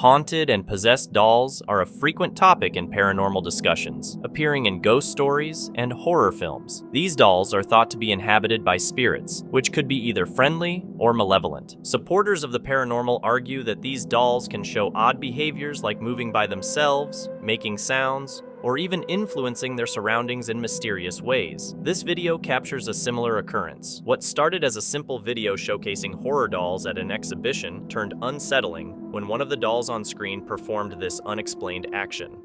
Haunted and possessed dolls are a frequent topic in paranormal discussions, appearing in ghost stories and horror films. These dolls are thought to be inhabited by spirits, which could be either friendly or malevolent. Supporters of the paranormal argue that these dolls can show odd behaviors like moving by themselves, making sounds, or even influencing their surroundings in mysterious ways. This video captures a similar occurrence. What started as a simple video showcasing horror dolls at an exhibition turned unsettling when one of the dolls on screen performed this unexplained action.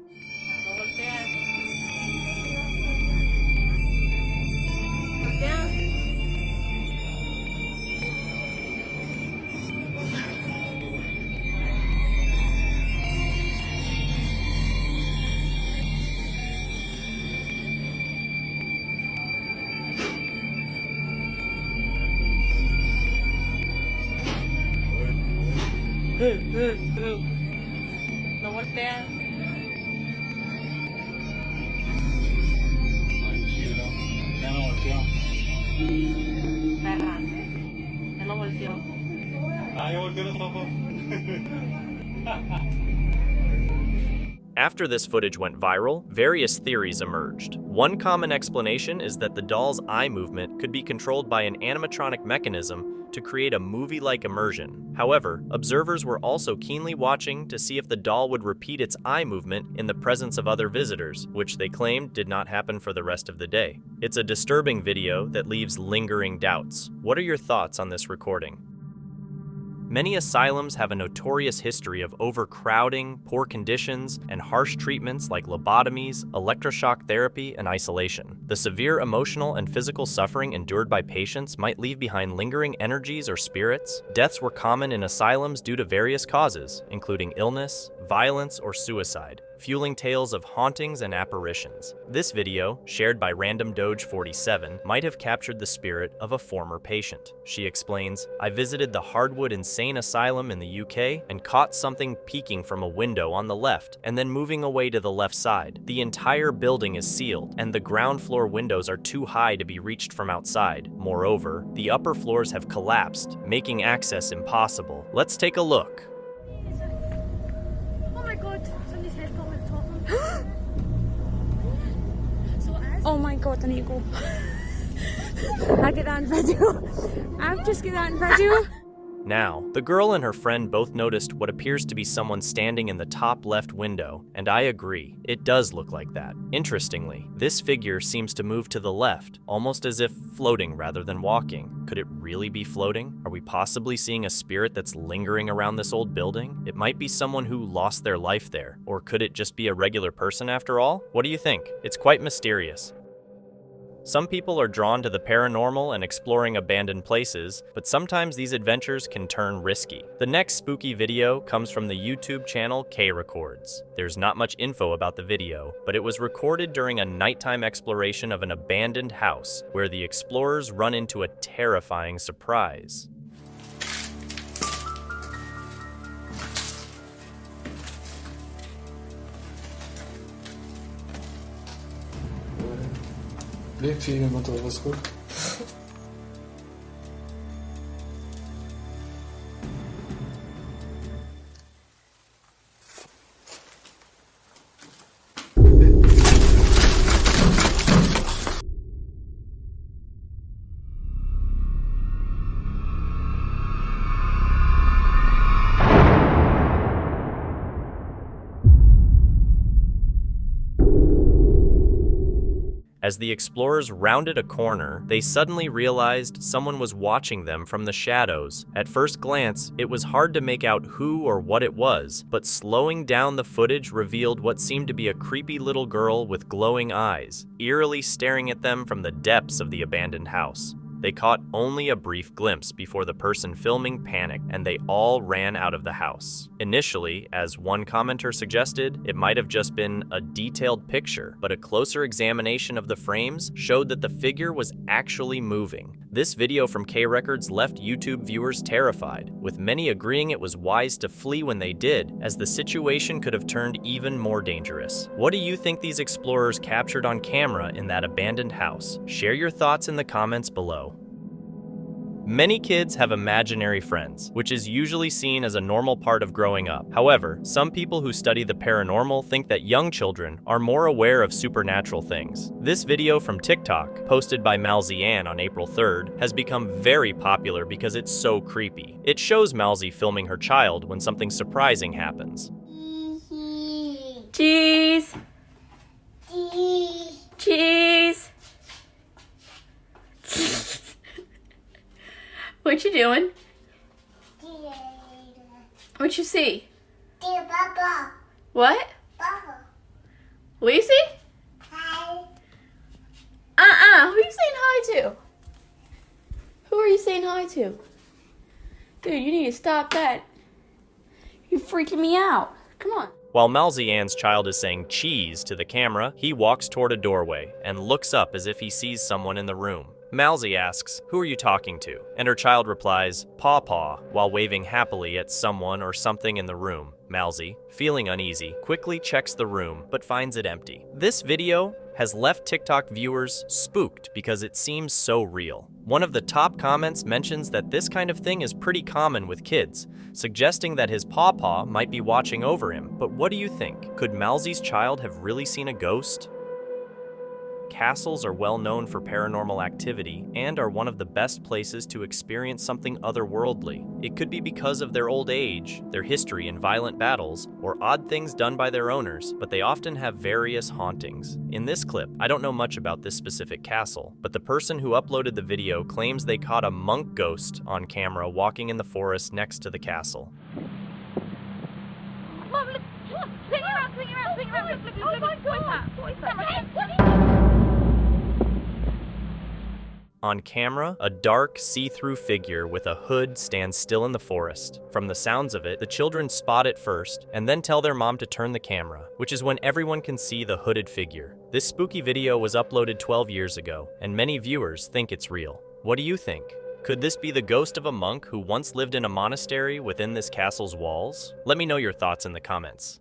No one there. After this footage went viral, various theories emerged. One common explanation is that the doll's eye movement could be controlled by an animatronic mechanism to create a movie-like immersion. However, observers were also keenly watching to see if the doll would repeat its eye movement in the presence of other visitors, which they claimed did not happen for the rest of the day. It's a disturbing video that leaves lingering doubts. What are your thoughts on this recording? Many asylums have a notorious history of overcrowding, poor conditions, and harsh treatments like lobotomies, electroshock therapy, and isolation. The severe emotional and physical suffering endured by patients might leave behind lingering energies or spirits. Deaths were common in asylums due to various causes, including illness, violence, or suicide, fueling tales of hauntings and apparitions. This video, shared by Random Doge 47, might have captured the spirit of a former patient. She explains, "I visited the Hardwood Insane Asylum in the UK and caught something peeking from a window on the left and then moving away to the left side. The entire building is sealed and the ground floor windows are too high to be reached from outside. Moreover, the upper floors have collapsed, making access impossible." Let's take a look. Oh my god, I need to go. I get that on video. I've just get that on video. Now, the girl and her friend both noticed what appears to be someone standing in the top left window, and I agree, it does look like that. Interestingly, this figure seems to move to the left, almost as if floating rather than walking. Could it really be floating? Are we possibly seeing a spirit that's lingering around this old building? It might be someone who lost their life there, or could it just be a regular person after all? What do you think? It's quite mysterious. Some people are drawn to the paranormal and exploring abandoned places, but sometimes these adventures can turn risky. The next spooky video comes from the YouTube channel K Records. There's not much info about the video, but it was recorded during a nighttime exploration of an abandoned house, where the explorers run into a terrifying surprise. Lep film att överskott. As the explorers rounded a corner, they suddenly realized someone was watching them from the shadows. At first glance, it was hard to make out who or what it was, but slowing down the footage revealed what seemed to be a creepy little girl with glowing eyes, eerily staring at them from the depths of the abandoned house. They caught only a brief glimpse before the person filming panicked, and they all ran out of the house. Initially, as one commenter suggested, it might have just been a detailed picture, but a closer examination of the frames showed that the figure was actually moving. This video from K Records left YouTube viewers terrified, with many agreeing it was wise to flee when they did, as the situation could have turned even more dangerous. What do you think these explorers captured on camera in that abandoned house? Share your thoughts in the comments below. Many kids have imaginary friends, which is usually seen as a normal part of growing up. However, some people who study the paranormal think that young children are more aware of supernatural things. This video from TikTok, posted by Malzy Ann on April 3rd, has become very popular because it's so creepy. It shows Malzy filming her child when something surprising happens. Cheese! Cheese! What you doing? What you see? What? What you see? Who are you saying hi to? Who are you saying hi to? Dude, you need to stop that. You're freaking me out. Come on. While Malzy Ann's child is saying cheese to the camera, he walks toward a doorway and looks up as if he sees someone in the room. Malzy asks, "Who are you talking to?" And her child replies, "Paw," while waving happily at someone or something in the room. Malzy, feeling uneasy, quickly checks the room but finds it empty. This video has left TikTok viewers spooked because it seems so real. One of the top comments mentions that this kind of thing is pretty common with kids, suggesting that his paw might be watching over him. But what do you think? Could Malzy's child have really seen a ghost? Castles are well known for paranormal activity and are one of the best places to experience something otherworldly. It could be because of their old age, their history in violent battles, or odd things done by their owners, but they often have various hauntings. In this clip, I don't know much about this specific castle, but the person who uploaded the video claims they caught a monk ghost on camera walking in the forest next to the castle. Mom, look! Swing around! Look, oh my God! What is that? On camera, a dark, see-through figure with a hood stands still in the forest. From the sounds of it, the children spot it first, and then tell their mom to turn the camera, which is when everyone can see the hooded figure. This spooky video was uploaded 12 years ago, and many viewers think it's real. What do you think? Could this be the ghost of a monk who once lived in a monastery within this castle's walls? Let me know your thoughts in the comments.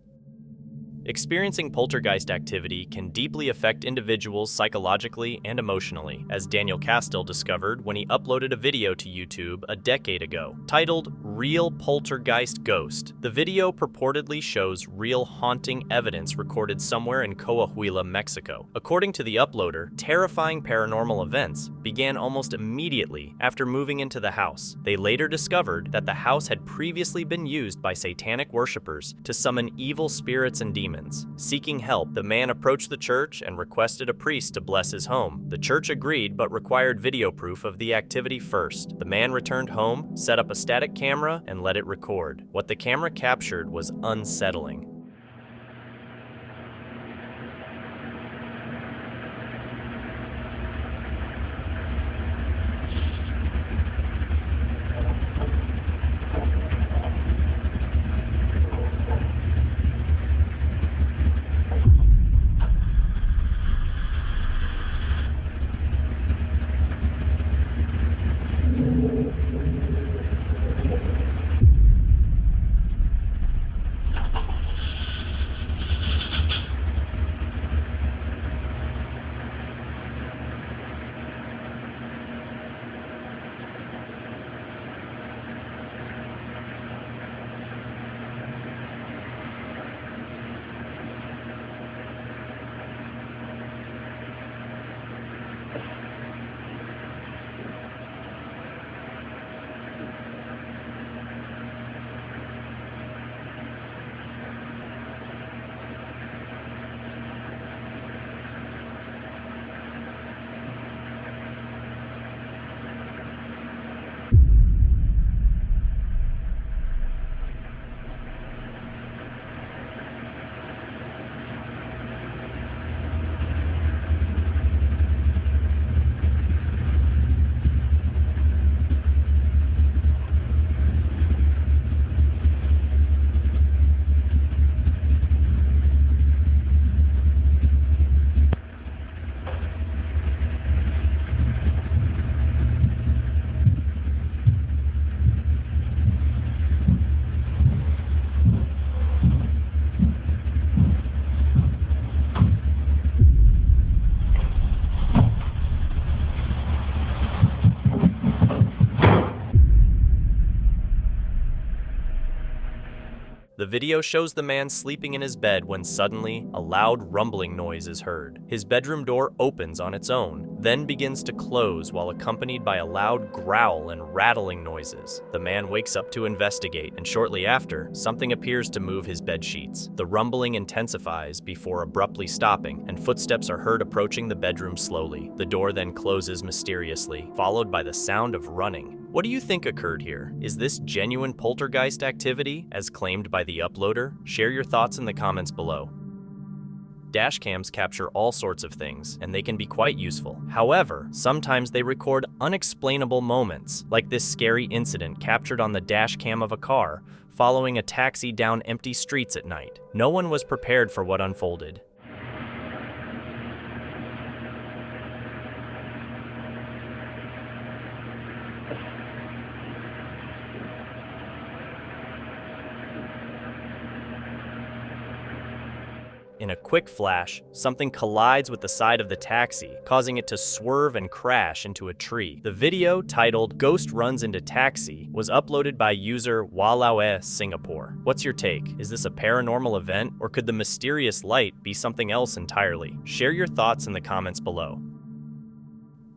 Experiencing poltergeist activity can deeply affect individuals psychologically and emotionally, as Daniel Castell discovered when he uploaded a video to YouTube a decade ago, titled "Real Poltergeist Ghost." The video purportedly shows real haunting evidence recorded somewhere in Coahuila, Mexico. According to the uploader, terrifying paranormal events began almost immediately after moving into the house. They later discovered that the house had previously been used by satanic worshippers to summon evil spirits and demons. Seeking help, the man approached the church and requested a priest to bless his home. The church agreed but required video proof of the activity first. The man returned home, set up a static camera, and let it record. What the camera captured was unsettling. The video shows the man sleeping in his bed when suddenly a loud rumbling noise is heard. His bedroom door opens on its own, then begins to close while accompanied by a loud growl and rattling noises. The man wakes up to investigate, and shortly after, something appears to move his bed sheets. The rumbling intensifies before abruptly stopping, and footsteps are heard approaching the bedroom slowly. The door then closes mysteriously, followed by the sound of running. What do you think occurred here? Is this genuine poltergeist activity, as claimed by the uploader? Share your thoughts in the comments below. Dashcams capture all sorts of things, and they can be quite useful. However, sometimes they record unexplainable moments, like this scary incident captured on the dashcam of a car following a taxi down empty streets at night. No one was prepared for what unfolded. In a quick flash, something collides with the side of the taxi, causing it to swerve and crash into a tree. The video, titled "Ghost Runs into Taxi," was uploaded by user Walawe Singapore. What's your take? Is this a paranormal event, or could the mysterious light be something else entirely? Share your thoughts in the comments below.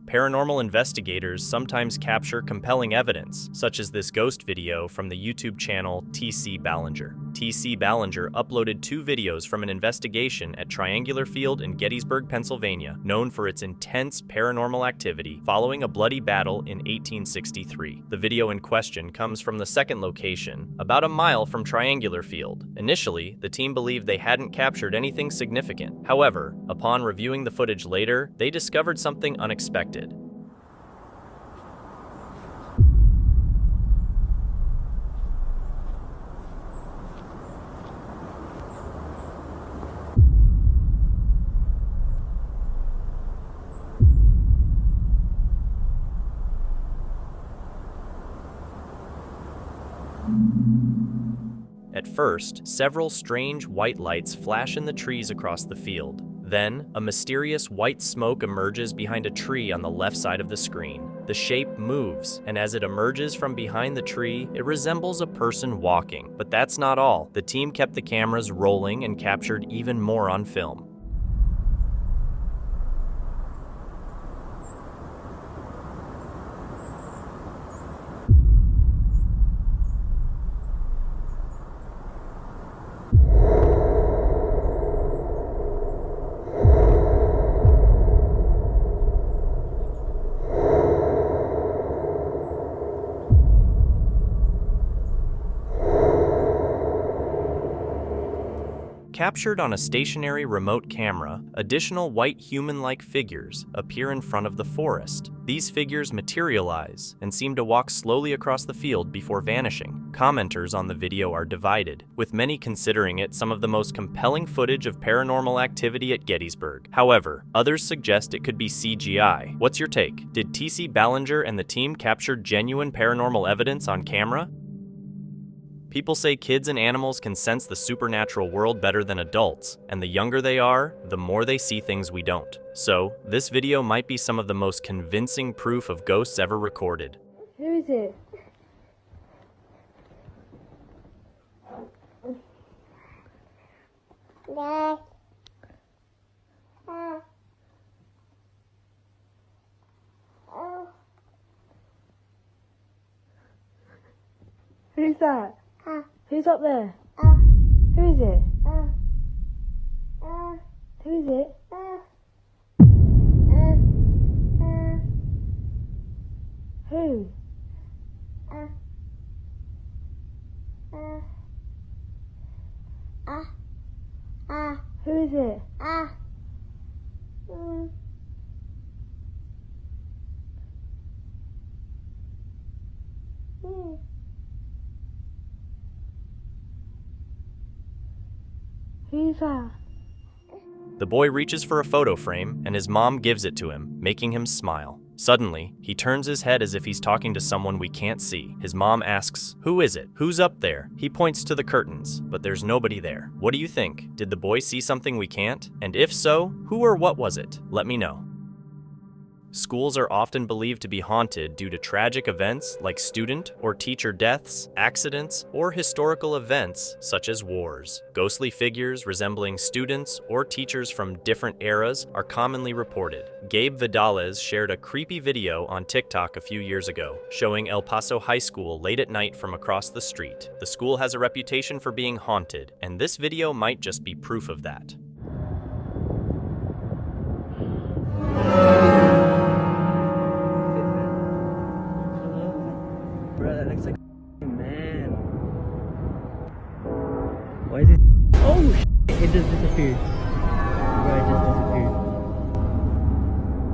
Paranormal investigators sometimes capture compelling evidence, such as this ghost video from the YouTube channel TC Ballinger. TC Ballinger uploaded 2 videos from an investigation at Triangular Field in Gettysburg, Pennsylvania, known for its intense paranormal activity following a bloody battle in 1863. The video in question comes from the second location, about a mile from Triangular Field. Initially, the team believed they hadn't captured anything significant. However, upon reviewing the footage later, they discovered something unexpected. At first, several strange white lights flash in the trees across the field. Then, a mysterious white smoke emerges behind a tree on the left side of the screen. The shape moves, and as it emerges from behind the tree, it resembles a person walking. But that's not all. The team kept the cameras rolling and captured even more on film. Captured on a stationary remote camera, additional white human-like figures appear in front of the forest. These figures materialize and seem to walk slowly across the field before vanishing. Commenters on the video are divided, with many considering it some of the most compelling footage of paranormal activity at Gettysburg. However, others suggest it could be CGI. What's your take? Did TC Ballinger and the team capture genuine paranormal evidence on camera? People say kids and animals can sense the supernatural world better than adults, and the younger they are, the more they see things we don't. So, this video might be some of the most convincing proof of ghosts ever recorded. Who is it? Who's that? Who's up there? Who is it? Who is it? Who? Who is it? Who's that? The boy reaches for a photo frame, and his mom gives it to him, making him smile. Suddenly, he turns his head as if he's talking to someone we can't see. His mom asks, "Who is it? Who's up there?" He points to the curtains, but there's nobody there. What do you think? Did the boy see something we can't? And if so, who or what was it? Let me know. Schools are often believed to be haunted due to tragic events like student or teacher deaths, accidents, or historical events such as wars. Ghostly figures resembling students or teachers from different eras are commonly reported. Gabe Vidales shared a creepy video on TikTok a few years ago, showing El Paso High School late at night from across the street. The school has a reputation for being haunted, and this video might just be proof of that. Bro, that looks like a man. Why is it? Oh shit! It just disappeared. Bro, it just disappeared.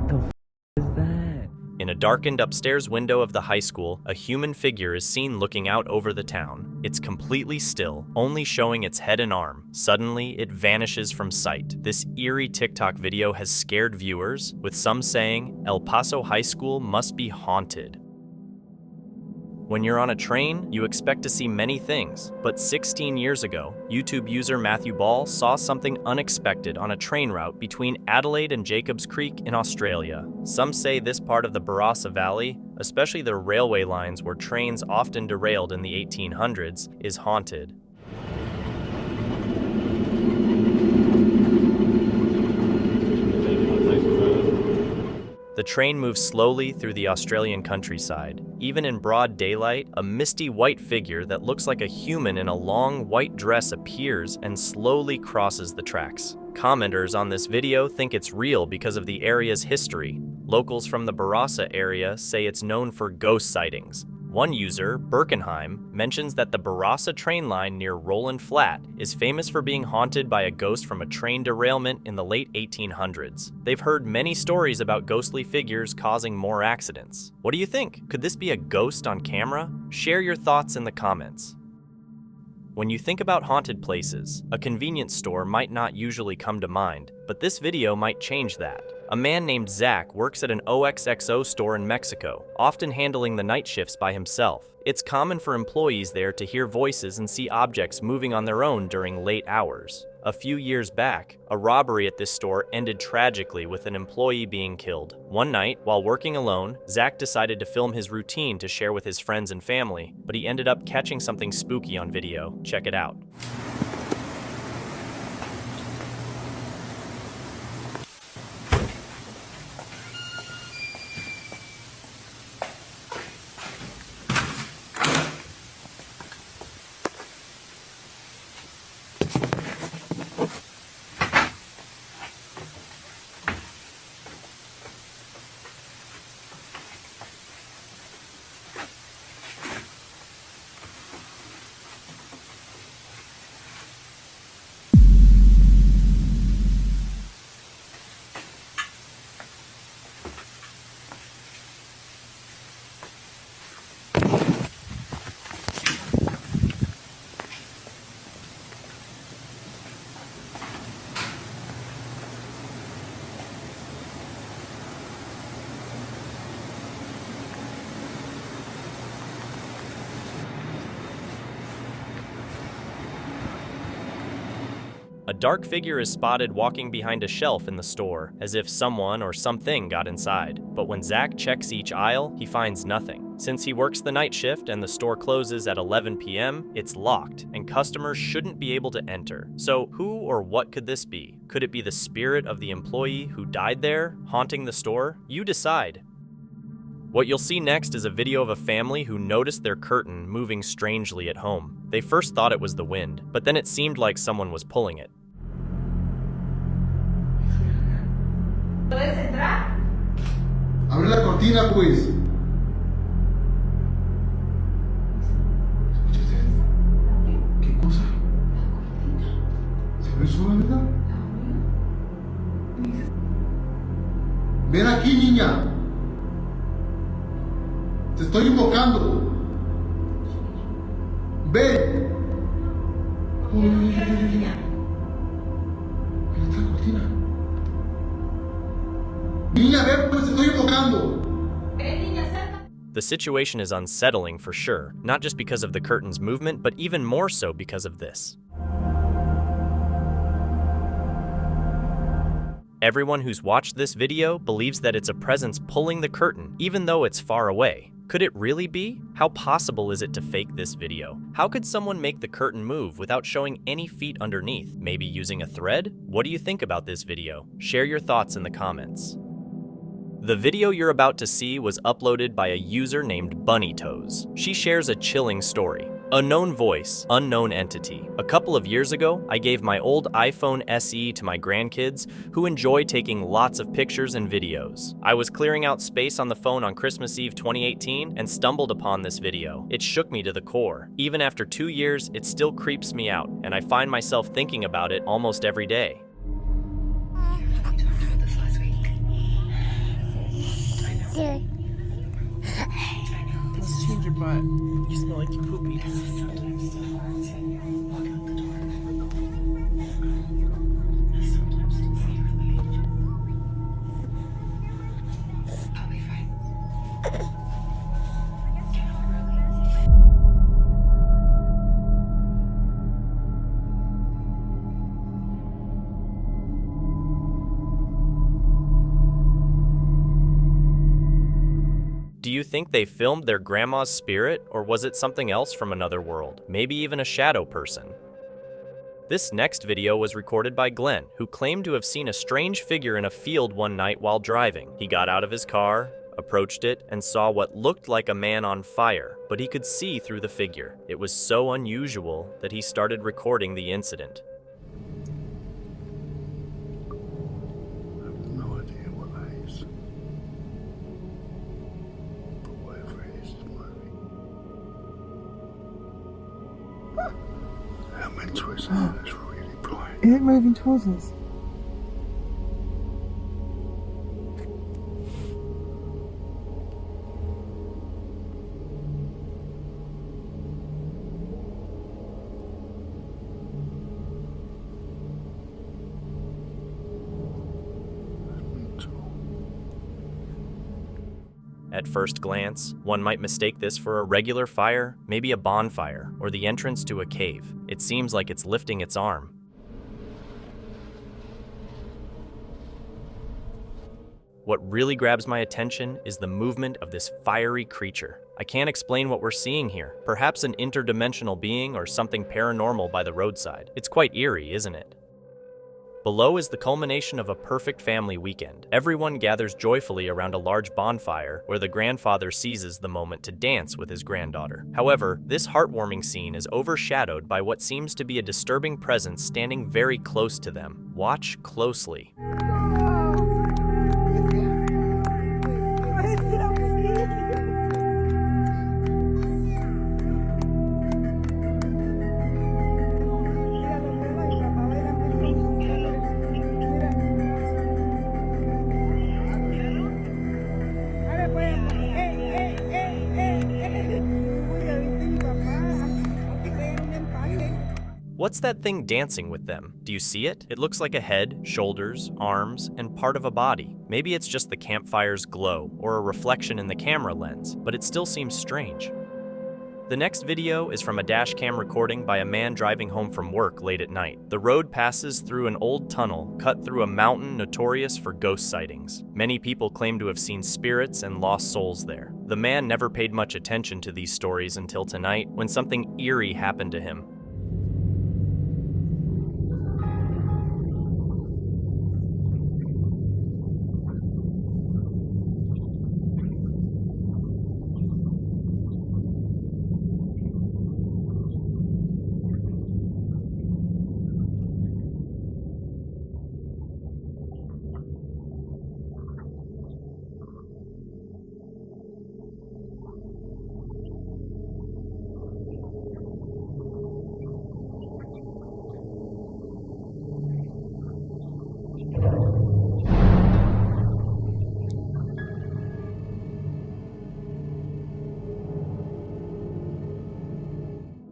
The f is that? In a darkened upstairs window of the high school, a human figure is seen looking out over the town. It's completely still, only showing its head and arm. Suddenly, it vanishes from sight. This eerie TikTok video has scared viewers, with some saying, El Paso High School must be haunted. When you're on a train, you expect to see many things, but 16 years ago, YouTube user Matthew Ball saw something unexpected on a train route between Adelaide and Jacobs Creek in Australia. Some say this part of the Barossa Valley, especially the railway lines where trains often derailed in the 1800s, is haunted. The train moves slowly through the Australian countryside. Even in broad daylight, a misty white figure that looks like a human in a long white dress appears and slowly crosses the tracks. Commenters on this video think it's real because of the area's history. Locals from the Barossa area say it's known for ghost sightings. One user, Birkenheim, mentions that the Barossa train line near Roland Flat is famous for being haunted by a ghost from a train derailment in the late 1800s. They've heard many stories about ghostly figures causing more accidents. What do you think? Could this be a ghost on camera? Share your thoughts in the comments. When you think about haunted places, a convenience store might not usually come to mind, but this video might change that. A man named Zach works at an OXXO store in Mexico, often handling the night shifts by himself. It's common for employees there to hear voices and see objects moving on their own during late hours. A few years back, a robbery at this store ended tragically with an employee being killed. One night, while working alone, Zach decided to film his routine to share with his friends and family, but he ended up catching something spooky on video. Check it out. A dark figure is spotted walking behind a shelf in the store, as if someone or something got inside. But when Zach checks each aisle, he finds nothing. Since he works the night shift and the store closes at 11 p.m., it's locked, and customers shouldn't be able to enter. So who or what could this be? Could it be the spirit of the employee who died there, haunting the store? You decide. What you'll see next is a video of a family who noticed their curtain moving strangely at home. They first thought it was the wind, but then it seemed like someone was pulling it. ¿Puedes entrar? Abre la cortina, pues. ¿Escuchaste? ¿Qué cosa? ¿Se abrió sola, verdad? Ven aquí, niña. Te estoy invocando. Ven. Mira esta cortina. Niña, ven, pues te estoy invocando. Ven, niña, acerca. The situation is unsettling for sure, not just because of the curtain's movement, but even more so because of this. Everyone who's watched this video believes that it's a presence pulling the curtain, even though it's far away. Could it really be? How possible is it to fake this video? How could someone make the curtain move without showing any feet underneath? Maybe using a thread? What do you think about this video? Share your thoughts in the comments. The video you're about to see was uploaded by a user named Bunny Toes. She shares a chilling story. Unknown voice, unknown entity. A couple of years ago, I gave my old iPhone SE to my grandkids, who enjoy taking lots of pictures and videos. I was clearing out space on the phone on Christmas Eve 2018 and stumbled upon this video. It shook me to the core. Even after 2 years, it still creeps me out, and I find myself thinking about it almost every day. Let's change your butt. You smell like you poopy. Do you think they filmed their grandma's spirit, or was it something else from another world? Maybe even a shadow person? This next video was recorded by Glenn, who claimed to have seen a strange figure in a field one night while driving. He got out of his car, approached it, and saw what looked like a man on fire, but he could see through the figure. It was so unusual that he started recording the incident. It's really bright. Is it moving towards us? At first glance, one might mistake this for a regular fire, maybe a bonfire, or the entrance to a cave. It seems like it's lifting its arm. What really grabs my attention is the movement of this fiery creature. I can't explain what we're seeing here. Perhaps an interdimensional being or something paranormal by the roadside. It's quite eerie, isn't it? Below is the culmination of a perfect family weekend. Everyone gathers joyfully around a large bonfire where the grandfather seizes the moment to dance with his granddaughter. However, this heartwarming scene is overshadowed by what seems to be a disturbing presence standing very close to them. Watch closely. What's that thing dancing with them? Do you see it? It looks like a head, shoulders, arms, and part of a body. Maybe it's just the campfire's glow or a reflection in the camera lens, but it still seems strange. The next video is from a dash cam recording by a man driving home from work late at night. The road passes through an old tunnel cut through a mountain notorious for ghost sightings. Many people claim to have seen spirits and lost souls there. The man never paid much attention to these stories until tonight, when something eerie happened to him.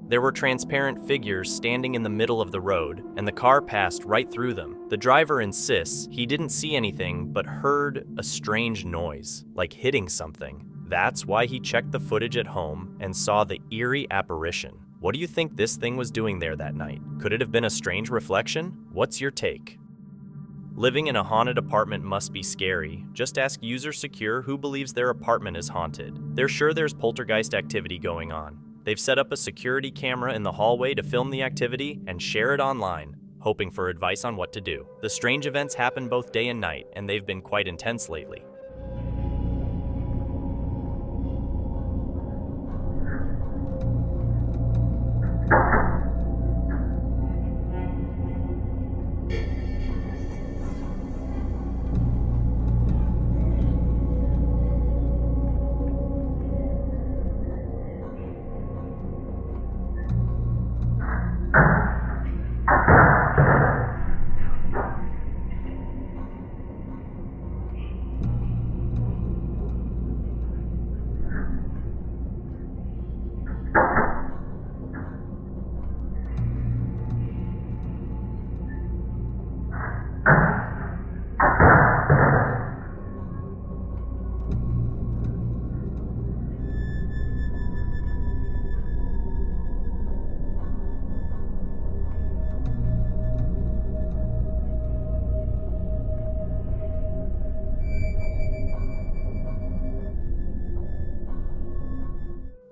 There were transparent figures standing in the middle of the road, and the car passed right through them. The driver insists he didn't see anything but heard a strange noise, like hitting something. That's why he checked the footage at home and saw the eerie apparition. What do you think this thing was doing there that night? Could it have been a strange reflection? What's your take? Living in a haunted apartment must be scary. Just ask user secure who believes their apartment is haunted. They're sure there's poltergeist activity going on. They've set up a security camera in the hallway to film the activity and share it online, hoping for advice on what to do. The strange events happen both day and night, and they've been quite intense lately.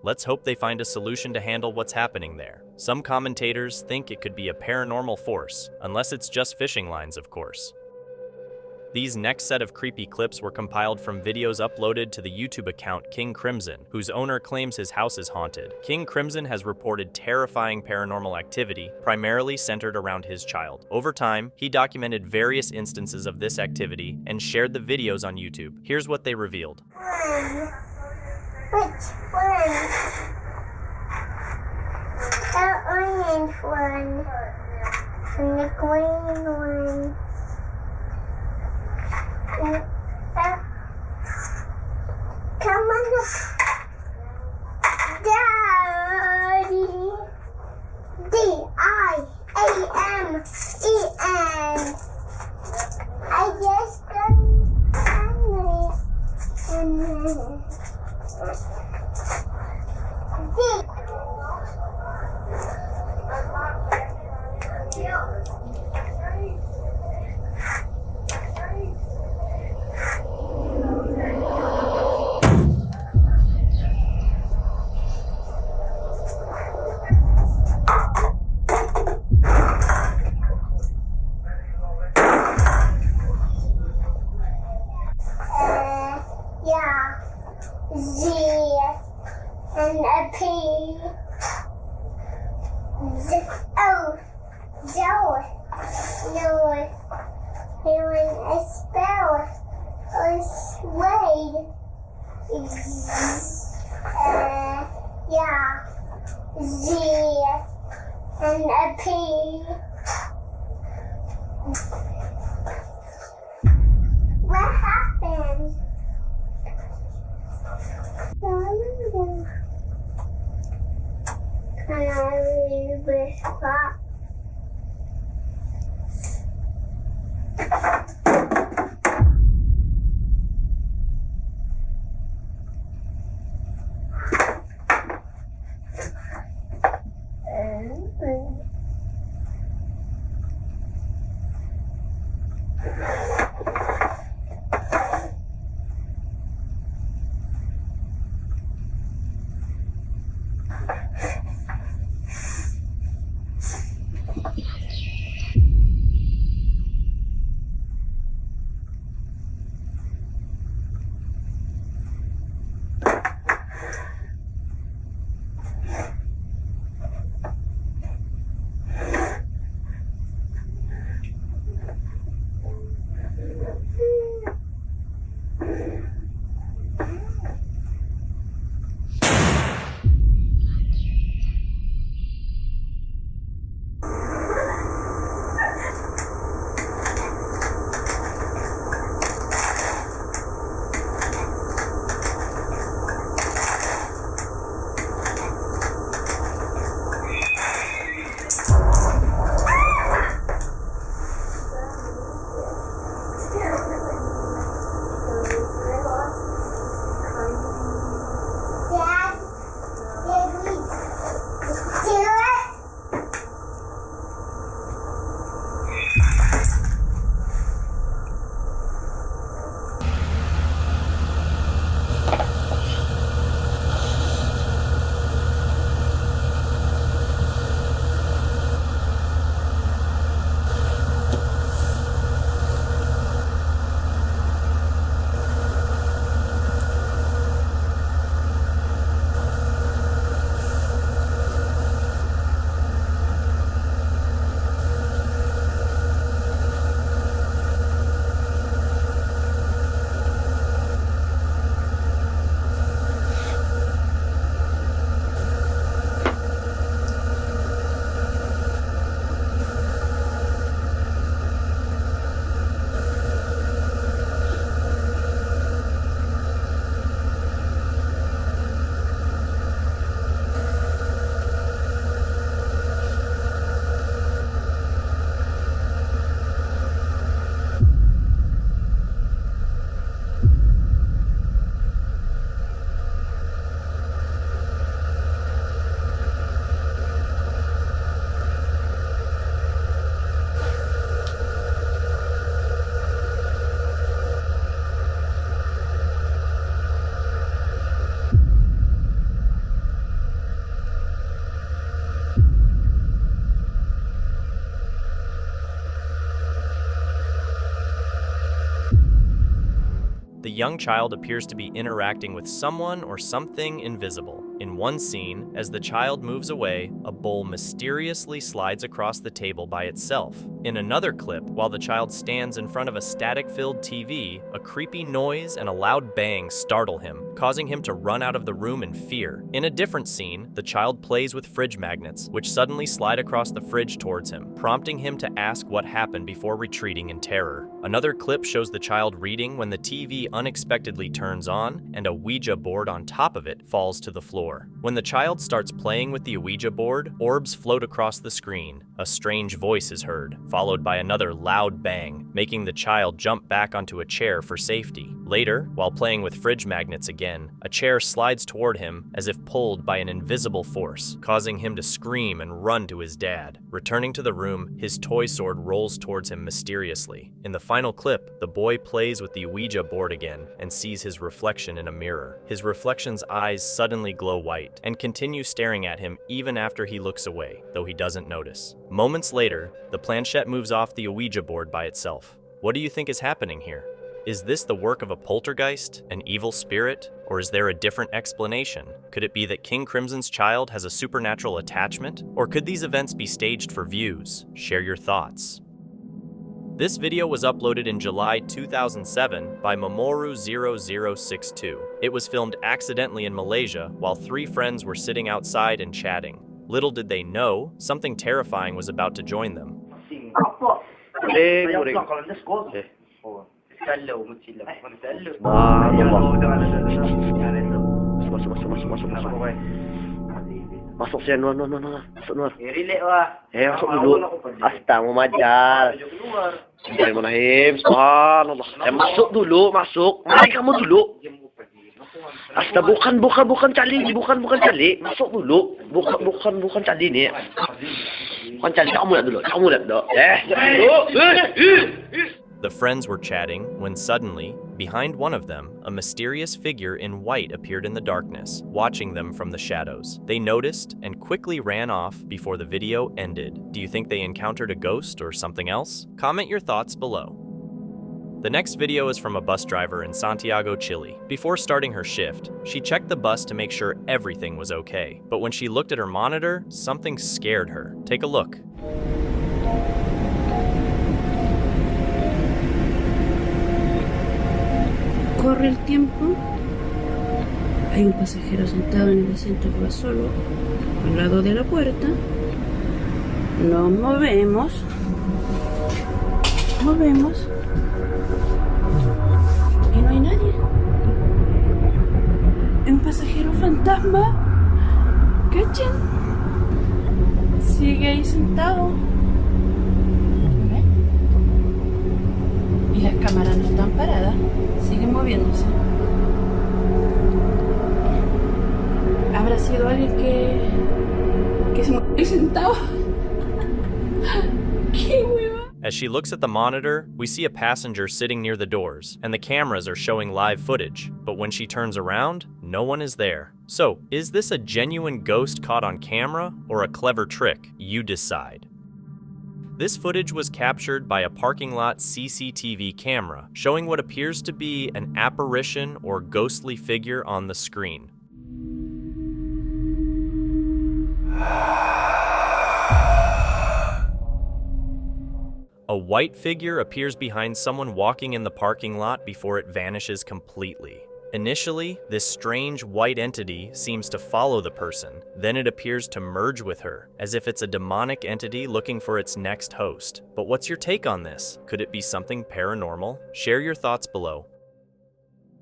Let's hope they find a solution to handle what's happening there. Some commentators think it could be a paranormal force, unless it's just fishing lines, of course. These next set of creepy clips were compiled from videos uploaded to the YouTube account King Crimson, whose owner claims his house is haunted. King Crimson has reported terrifying paranormal activity, primarily centered around his child. Over time, he documented various instances of this activity and shared the videos on YouTube. Here's what they revealed. Which one? The orange one. And the green one. Come on. Daddy. D-I-A-M-E-N. I just done family. Z and a P. O. Joe. No. Hearing a spell. Or Slade. Yeah. Z and a P. What happened? Can I read this book? the young child appears to be interacting with someone or something invisible. In one scene, as the child moves away, a bowl mysteriously slides across the table by itself. In another clip, while the child stands in front of a static-filled TV, a creepy noise and a loud bang startle him, causing him to run out of the room in fear. In a different scene, the child plays with fridge magnets, which suddenly slide across the fridge towards him, prompting him to ask what happened before retreating in terror. Another clip shows the child reading when the TV unexpectedly turns on and a Ouija board on top of it falls to the floor. When the child starts playing with the Ouija board, orbs float across the screen. A strange voice is heard, followed by another loud bang, making the child jump back onto a chair for safety. Later, while playing with fridge magnets again, a chair slides toward him as if pulled by an invisible force, causing him to scream and run to his dad. Returning to the room, his toy sword rolls towards him mysteriously. In the final clip, the boy plays with the Ouija board again and sees his reflection in a mirror. His reflection's eyes suddenly glow white and continue staring at him even after he looks away, though he doesn't notice. Moments later, the planchette moves off the Ouija board by itself. What do you think is happening here? Is this the work of a poltergeist, an evil spirit, or is there a different explanation? Could it be that King Crimson's child has a supernatural attachment? Or could these events be staged for views? Share your thoughts. This video was uploaded in July 2007 by Mamoru0062. It was filmed accidentally in Malaysia while 3 friends were sitting outside and chatting. Little did they know, something terrifying was about to join them. Masuk siya, Nur. Masuk, Nur. Masuk dulu. Asta, mau majal. Jangan menahim. Subhanallah. Masuk dulu, masuk. Mari kamu dulu. Asta, bukan cali ni, bukan cali. Masuk dulu. Bukan cali ni. Bukan cali, kamu lihat dulu. The friends were chatting when suddenly, behind one of them, a mysterious figure in white appeared in the darkness, watching them from the shadows. They noticed and quickly ran off before the video ended. Do you think they encountered a ghost or something else? Comment your thoughts below. The next video is from a bus driver in Santiago, Chile. Before starting her shift, she checked the bus to make sure everything was okay. But when she looked at her monitor, something scared her. Take a look. Corre el tiempo. Hay un pasajero sentado en el asiento que va solo, al lado de la puerta. Nos movemos. Y no hay nadie. Es un pasajero fantasma. ¿Cachen? Sigue ahí sentado. ¿Ven? Y las cámaras no están paradas. Siguen moviéndose. ¿Habrá sido alguien que se movió sentado? ¡Qué hueva! As she looks at the monitor, we see a passenger sitting near the doors, and the cameras are showing live footage. But when she turns around, no one is there. So, is this a genuine ghost caught on camera, or a clever trick? You decide. This footage was captured by a parking lot CCTV camera, showing what appears to be an apparition or ghostly figure on the screen. A white figure appears behind someone walking in the parking lot before it vanishes completely. Initially, this strange white entity seems to follow the person, then it appears to merge with her, as if it's a demonic entity looking for its next host. But what's your take on this? Could it be something paranormal? Share your thoughts below.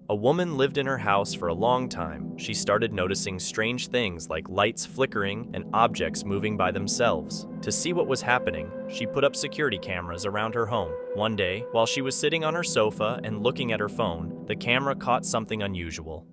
A woman lived in her house for a long time. She started noticing strange things like lights flickering and objects moving by themselves. To see what was happening, she put up security cameras around her home. One day, while she was sitting on her sofa and looking at her phone, the camera caught something unusual.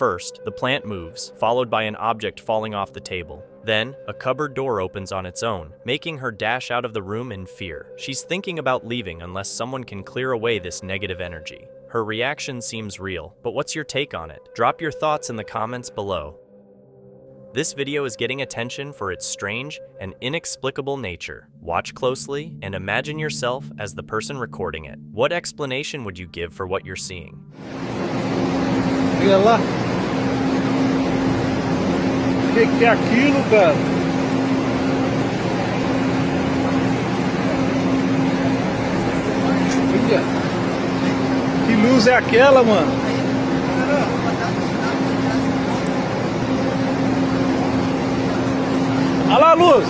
First, the plant moves, followed by an object falling off the table. Then, a cupboard door opens on its own, making her dash out of the room in fear. She's thinking about leaving unless someone can clear away this negative energy. Her reaction seems real, but what's your take on it? Drop your thoughts in the comments below. This video is getting attention for its strange and inexplicable nature. Watch closely and imagine yourself as the person recording it. What explanation would you give for what you're seeing? Olha lá. O que é aquilo, cara? Olha. Que luz é aquela, mano? Olha lá a luz.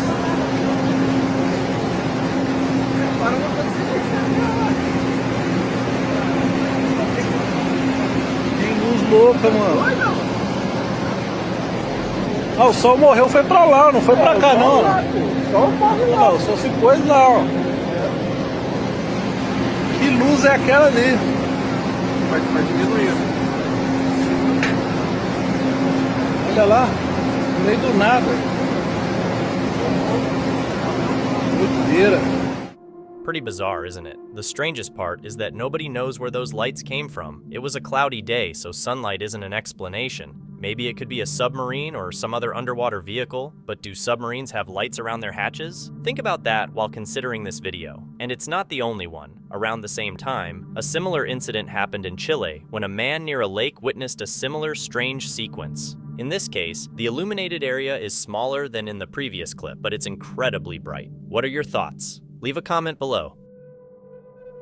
Que luz louca, mano. Ah, o sol morreu, foi pra lá, não foi pra cá, não. Não, o sol se pôs lá, ó. Que luz é aquela ali? Vai diminuindo. Olha lá, no meio do nada. Pretty bizarre, isn't it? The strangest part is that nobody knows where those lights came from. It was a cloudy day, so sunlight isn't an explanation. Maybe it could be a submarine or some other underwater vehicle, but do submarines have lights around their hatches? Think about that while considering this video. And it's not the only one. Around the same time, a similar incident happened in Chile when a man near a lake witnessed a similar strange sequence. In this case, the illuminated area is smaller than in the previous clip, but it's incredibly bright. What are your thoughts? Leave a comment below.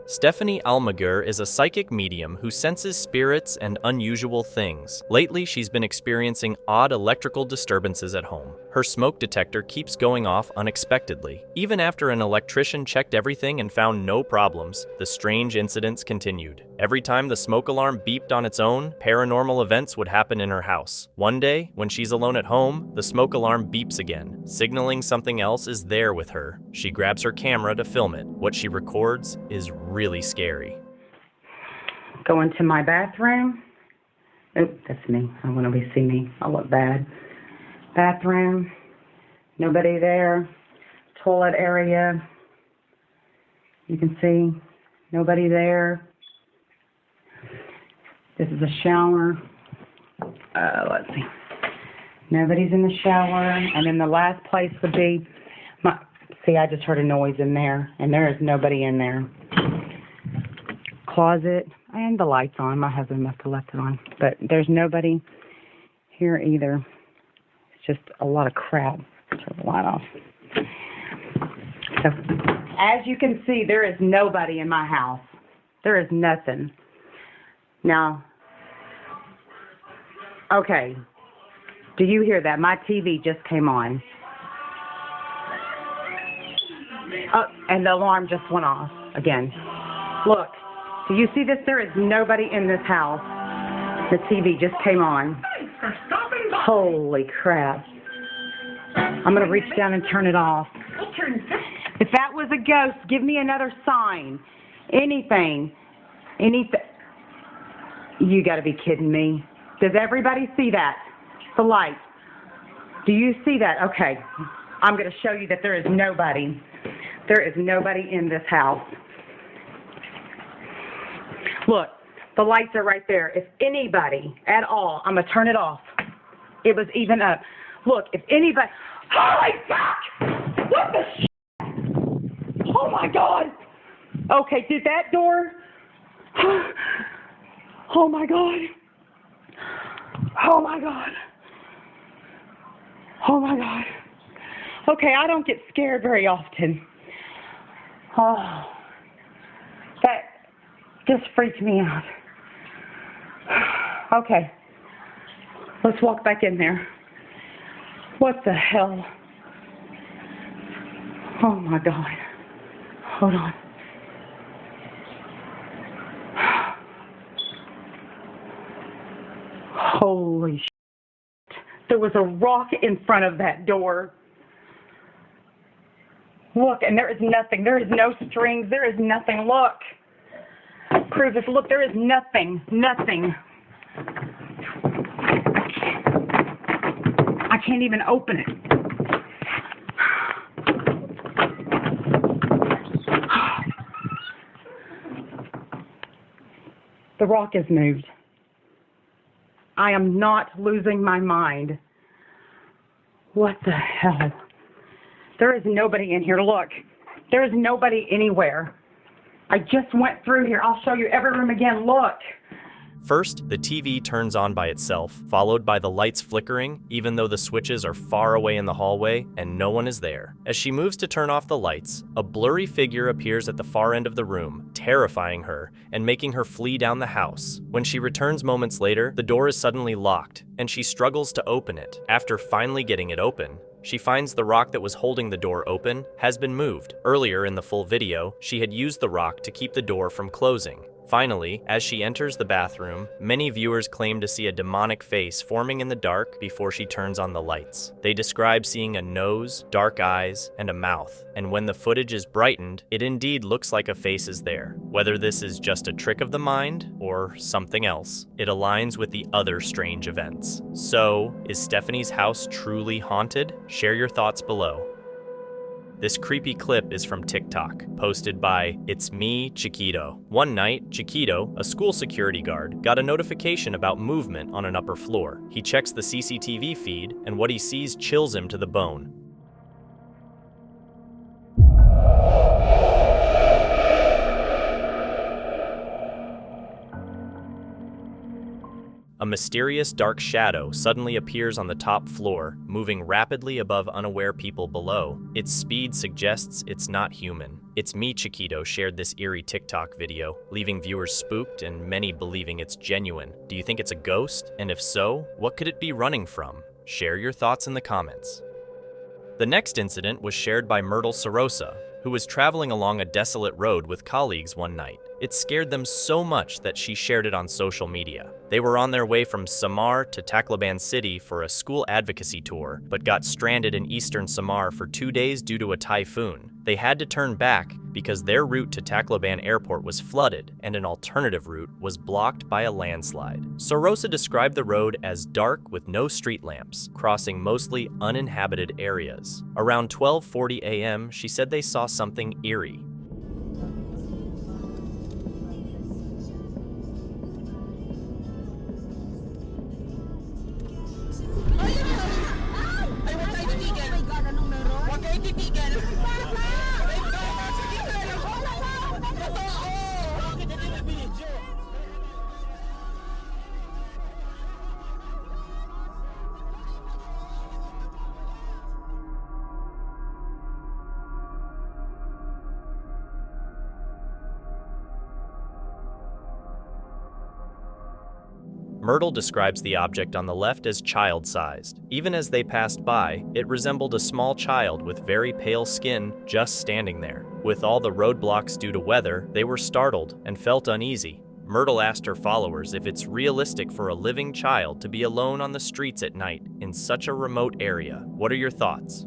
Stephanie Almaguer is a psychic medium who senses spirits and unusual things. Lately, she's been experiencing odd electrical disturbances at home. Her smoke detector keeps going off unexpectedly. Even after an electrician checked everything and found no problems, the strange incidents continued. Every time the smoke alarm beeped on its own, paranormal events would happen in her house. One day, when she's alone at home, the smoke alarm beeps again, signaling something else is there with her. She grabs her camera to film it. What she records is really scary. Go into my bathroom. Oh, that's me. I want to see me. I look bad. Bathroom. Nobody there. Toilet area. You can see nobody there. This is a shower. Let's see. Nobody's in the shower. And then the last place would be my. See, I just heard a noise in there, and there is nobody in there. Closet, and the light's on. My husband must have left it on. But there's nobody here either. It's just a lot of crap. Turn the light off. So, as you can see, there is nobody in my house. There is nothing. Now, okay. Do you hear that? My TV just came on. Oh, and the alarm just went off again. Look. Do you see this? There is nobody in this house. The TV just came on. Holy crap. I'm going to reach down and turn it off. If that was a ghost, give me another sign. Anything. Anything. You got to be kidding me. Does everybody see that? The light. Do you see that? Okay. I'm going to show you that there is nobody. There is nobody in this house. Look, the lights are right there. If anybody at all, I'm going to turn it off. It was even up. Look, if anybody... Holy fuck! What the shit? Oh, my God. Okay, did that door... Oh, my God. Oh, my God. Oh, my God. Okay, I don't get scared very often. Oh, that... just freaked me out. Okay. Let's walk back in there. What the hell? Oh my God. Hold on. Holy shit. There was a rock in front of that door. Look, and there is nothing. There is no strings. There is nothing. Look. Prove this. Look, there is nothing. Nothing. can't even open it. The rock is moved. I am not losing my mind. What the hell? There is nobody in here. Look, there is nobody anywhere. I just went through here. I'll show you every room again. Look. First, the TV turns on by itself, followed by the lights flickering, even though the switches are far away in the hallway and no one is there. As she moves to turn off the lights, a blurry figure appears at the far end of the room, terrifying her and making her flee down the house. When she returns moments later, the door is suddenly locked, and she struggles to open it. After finally getting it open, she finds the rock that was holding the door open has been moved. Earlier in the full video, she had used the rock to keep the door from closing. Finally, as she enters the bathroom, many viewers claim to see a demonic face forming in the dark before she turns on the lights. They describe seeing a nose, dark eyes, and a mouth, and when the footage is brightened, it indeed looks like a face is there. Whether this is just a trick of the mind or something else, it aligns with the other strange events. So, is Stephanie's house truly haunted? Share your thoughts below. This creepy clip is from TikTok, posted by It's Me, Chiquito. One night, Chiquito, a school security guard, got a notification about movement on an upper floor. He checks the CCTV feed, and what he sees chills him to the bone. A mysterious dark shadow suddenly appears on the top floor, moving rapidly above unaware people below. Its speed suggests it's not human. It's Me, Chiquito shared this eerie TikTok video, leaving viewers spooked and many believing it's genuine. Do you think it's a ghost? And if so, what could it be running from? Share your thoughts in the comments. The next incident was shared by Myrtle Sorosa, who was traveling along a desolate road with colleagues one night. It scared them so much that she shared it on social media. They were on their way from Samar to Tacloban City for a school advocacy tour, but got stranded in eastern Samar for 2 days due to a typhoon. They had to turn back because their route to Tacloban Airport was flooded and an alternative route was blocked by a landslide. Sorosa described the road as dark with no street lamps, crossing mostly uninhabited areas. Around 12:40 a.m., she said they saw something eerie. Myrtle describes the object on the left as child-sized. Even as they passed by, it resembled a small child with very pale skin just standing there. With all the roadblocks due to weather, they were startled and felt uneasy. Myrtle asked her followers if it's realistic for a living child to be alone on the streets at night in such a remote area. What are your thoughts?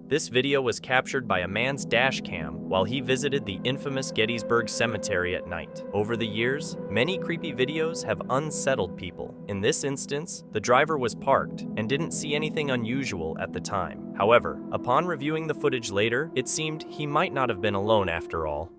This video was captured by a man's dash cam while he visited the infamous Gettysburg cemetery at night. Over the years, many creepy videos have unsettled people. In this instance, the driver was parked and didn't see anything unusual at the time. However, upon reviewing the footage later, it seemed he might not have been alone after all.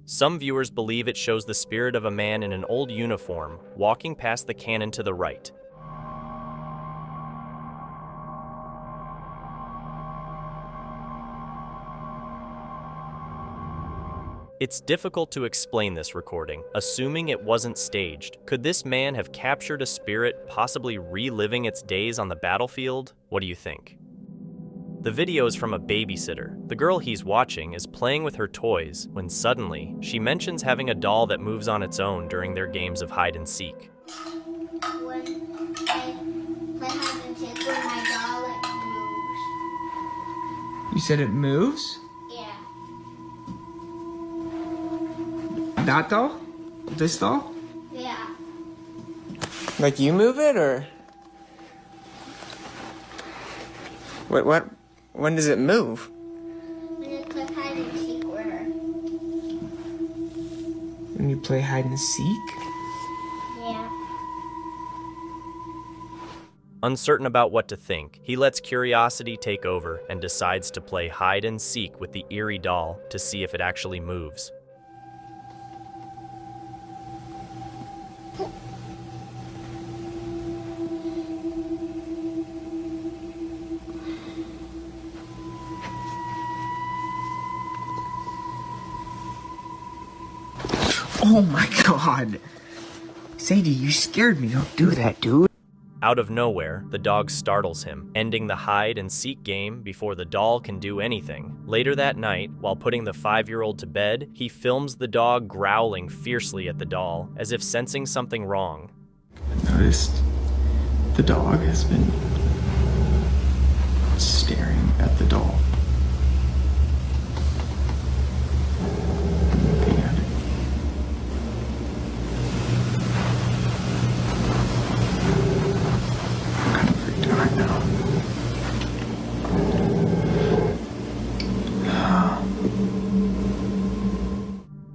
Some viewers believe it shows the spirit of a man in an old uniform walking past the cannon to the right. It's difficult to explain this recording, assuming it wasn't staged. Could this man have captured a spirit, possibly reliving its days on the battlefield? What do you think? The video is from a babysitter. The girl he's watching is playing with her toys when suddenly she mentions having a doll that moves on its own during their games of hide and seek. When I play hide and seek with my doll, it moves. You said it moves? Yeah. That doll? This doll? Yeah. Like you move it, or? What? When does it move? When you play hide and seek with her. When you play hide and seek? Yeah. Uncertain about what to think, he lets curiosity take over and decides to play hide and seek with the Eerie doll to see if it actually moves. Oh my god. Sadie, you scared me. Don't do that, dude. Out of nowhere, the dog startles him, ending the hide and seek game before the doll can do anything. Later that night, while putting the 5-year-old to bed, he films the dog growling fiercely at the doll, as if sensing something wrong. I noticed the dog has been staring at the doll. Looking at it. I'm kind of freaked out right now.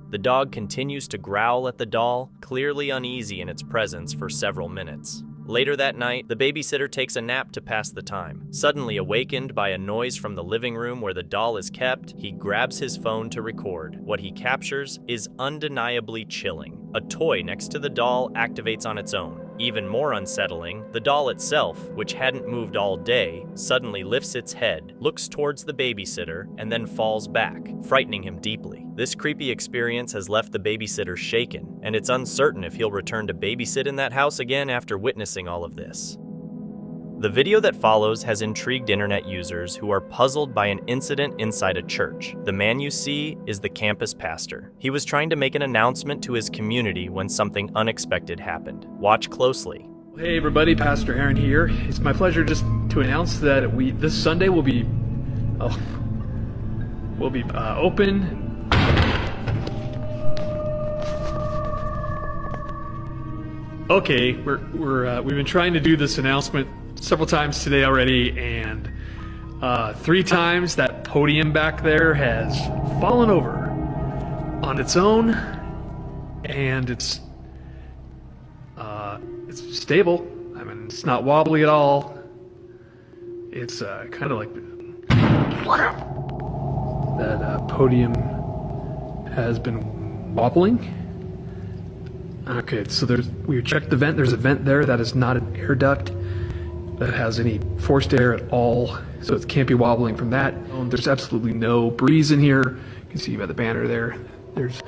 The dog continues to growl at the doll, clearly uneasy in its presence for several minutes. Later that night, the babysitter takes a nap to pass the time. Suddenly awakened by a noise from the living room where the doll is kept, he grabs his phone to record. What he captures is undeniably chilling. A toy next to the doll activates on its own. Even more unsettling, the doll itself, which hadn't moved all day, suddenly lifts its head, looks towards the babysitter, and then falls back, frightening him deeply. This creepy experience has left the babysitter shaken, and it's uncertain if he'll return to babysit in that house again after witnessing all of this. The video that follows has intrigued internet users who are puzzled by an incident inside a church. The man you see is the campus pastor. He was trying to make an announcement to his community when something unexpected happened. Watch closely. Hey everybody, Pastor Aaron here. It's my pleasure just to announce that this Sunday will be open. Okay, we've been trying to do this announcement several times today already, and 3 times that podium back there has fallen over on its own, and it's stable. I mean, it's not wobbly at all. It's kind of like that podium has been wobbling. Okay, so we checked the vent. There's a vent there that is not an air duct that has any forced air at all, so it can't be wobbling from that. There's absolutely no breeze in here. You can see by the banner there. There's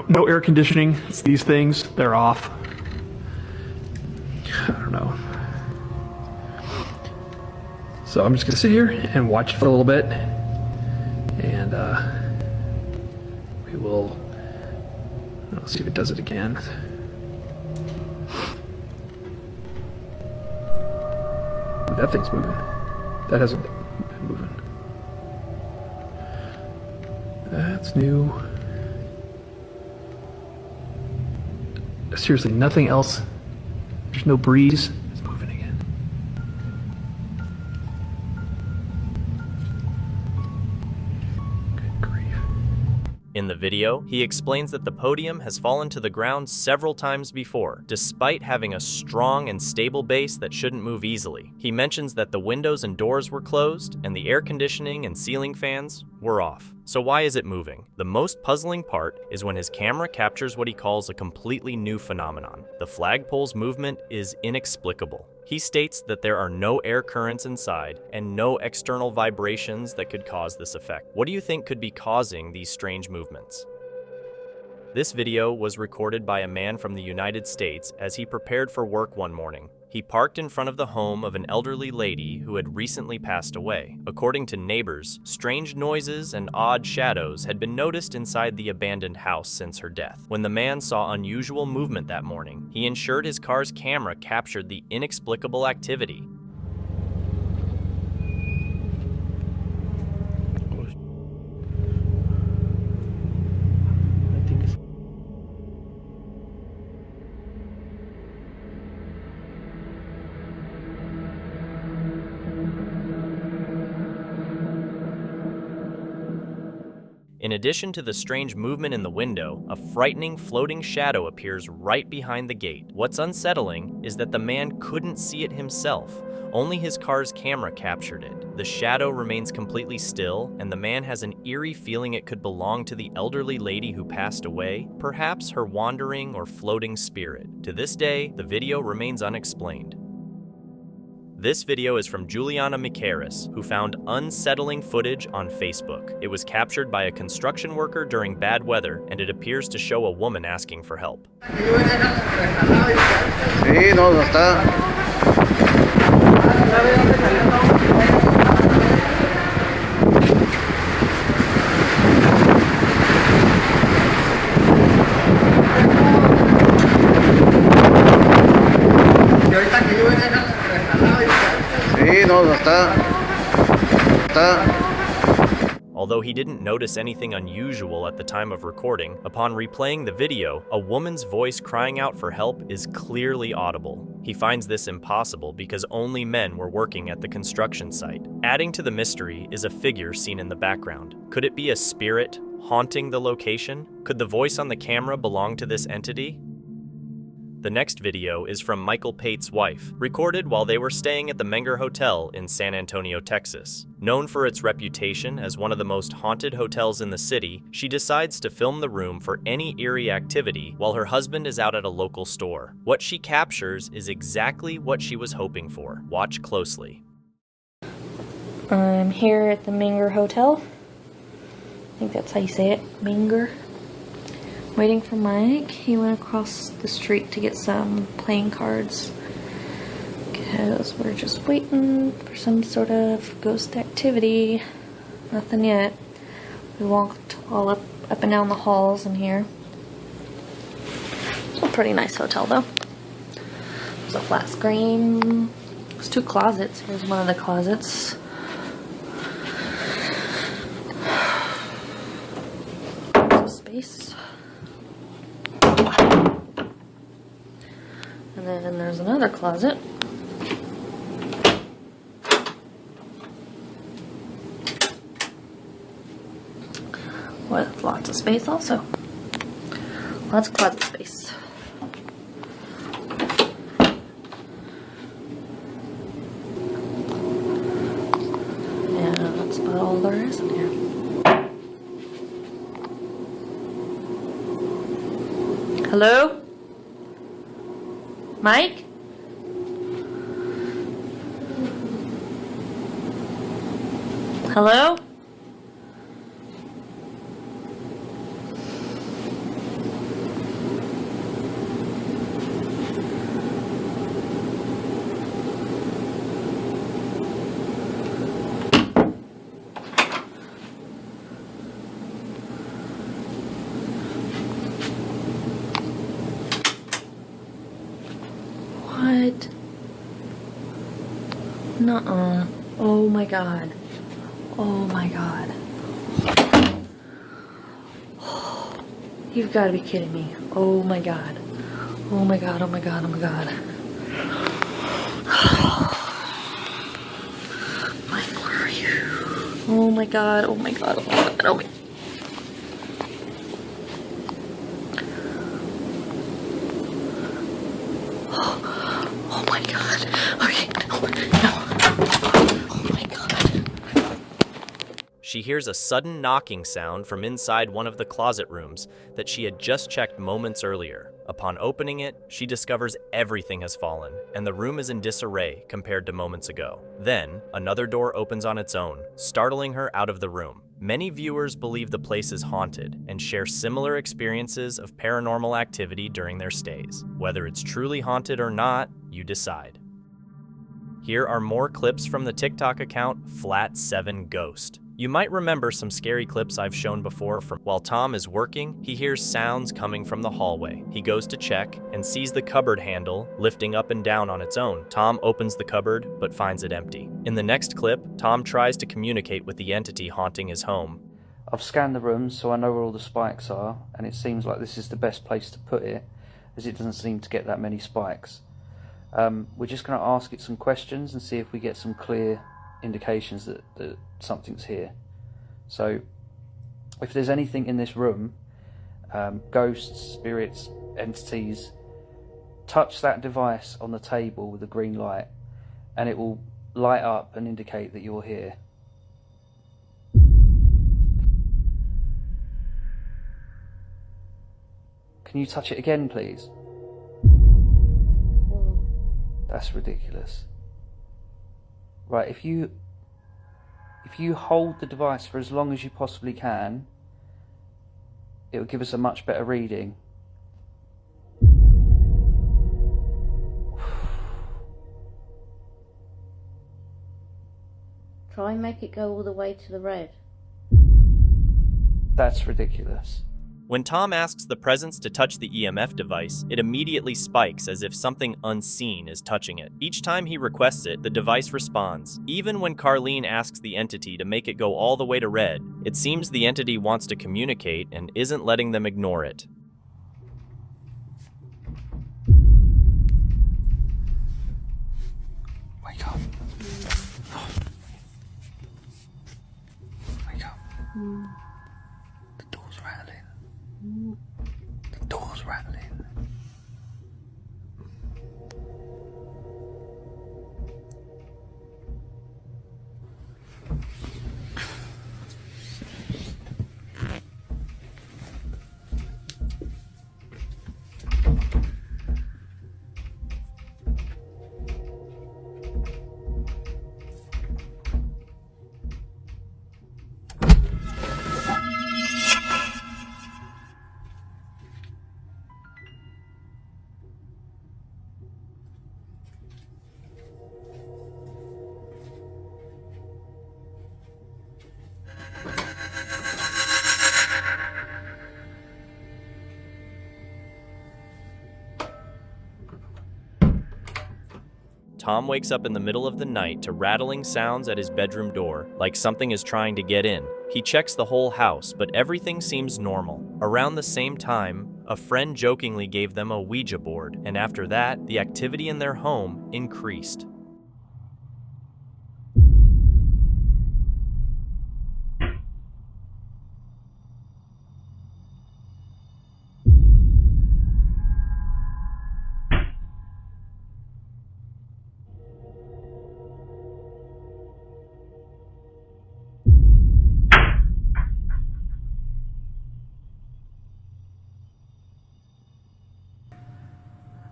no air conditioning. It's these things. They're off. I don't know. So I'm just gonna sit here and watch it for a little bit, and we will. I'll see if it does it again. That thing's moving. That hasn't been moving. That's new. Seriously, nothing else. There's no breeze. It's moving again. Good grief. In the video, he explains that the podium has fallen to the ground several times before, despite having a strong and stable base that shouldn't move easily. He mentions that the windows and doors were closed, and the air conditioning and ceiling fans were off. So why is it moving? The most puzzling part is when his camera captures what he calls a completely new phenomenon. The flagpole's movement is inexplicable. He states that there are no air currents inside and no external vibrations that could cause this effect. What do you think could be causing these strange movements? This video was recorded by a man from the United States as he prepared for work one morning. He He parked in front of the home of an elderly lady who had recently passed away. According to neighbors, strange noises and odd shadows had been noticed inside the abandoned house since her death. When the man saw unusual movement that morning, he ensured his car's camera captured the inexplicable activity. In addition to the strange movement in the window, a frightening floating shadow appears right behind the gate. What's unsettling is that the man couldn't see it himself. Only his car's camera captured it. The shadow remains completely still, and the man has an eerie feeling it could belong to the elderly lady who passed away, perhaps her wandering or floating spirit. To this day, the video remains unexplained. This video is from Juliana Micaris, who found unsettling footage on Facebook. It was captured by a construction worker during bad weather, and it appears to show a woman asking for help. Sí, no, no está. Sí, no, no está. Although he didn't notice anything unusual at the time of recording, upon replaying the video, a woman's voice crying out for help is clearly audible. He finds this impossible because only men were working at the construction site. Adding to the mystery is a figure seen in the background. Could it be a spirit haunting the location? Could the voice on the camera belong to this entity? The next video is from Michael Pate's wife, recorded while they were staying at the Menger Hotel in San Antonio, Texas. Known for its reputation as one of the most haunted hotels in the city, she decides to film the room for any eerie activity while her husband is out at a local store. What she captures is exactly what she was hoping for. Watch closely. I'm here at the Menger Hotel. I think that's how you say it, Menger. Waiting for Mike. He went across the street to get some playing cards because we're just waiting for some sort of ghost activity. Nothing yet. We walked all up and down the halls in here. It's a pretty nice hotel though. There's a flat screen. There's 2 closets. Here's one of the closets. There's a space. And then there's another closet. With lots of space also. Lots of closet space. And that's about all there is in here. Hello? Mike? Hello? What? Nuh-uh. Oh my god. Oh my god. You've got to be kidding me. Oh my god. Oh my god, oh my god, oh my god. Mike, where are you? Oh my god, oh my god, oh my god, oh my. Oh my god. Okay, no. Oh my god. She hears a sudden knocking sound from inside one of the closet rooms that she had just checked moments earlier. Upon opening it, she discovers everything has fallen, and the room is in disarray compared to moments ago. Then, another door opens on its own, startling her out of the room. Many viewers believe the place is haunted and share similar experiences of paranormal activity during their stays. Whether it's truly haunted or not, you decide. Here are more clips from the TikTok account Flat7Ghost. You might remember some scary clips I've shown before from while Tom is working, he hears sounds coming from the hallway. He goes to check and sees the cupboard handle lifting up and down on its own. Tom opens the cupboard but finds it empty. In the next clip, Tom tries to communicate with the entity haunting his home. I've scanned the room so I know where all the spikes are, and it seems like this is the best place to put it, as it doesn't seem to get that many spikes. We're just going to ask it some questions and see if we get some clear indications that something's here. So if there's anything in this room, ghosts, spirits, entities, touch that device on the table with the green light and it will light up and indicate that you're here. Can you touch it again, please? That's ridiculous. Right, if you hold the device for as long as you possibly can, it will give us a much better reading. Try and make it go all the way to the red. That's ridiculous. When Tom asks the presence to touch the EMF device, it immediately spikes as if something unseen is touching it. Each time he requests it, the device responds. Even when Carlene asks the entity to make it go all the way to red, it seems the entity wants to communicate and isn't letting them ignore it. Wake up. Wake up. The door's rattling. The door's rattling. Tom wakes up in the middle of the night to rattling sounds at his bedroom door, like something is trying to get in. He checks the whole house, but everything seems normal. Around the same time, a friend jokingly gave them a Ouija board, and after that, the activity in their home increased.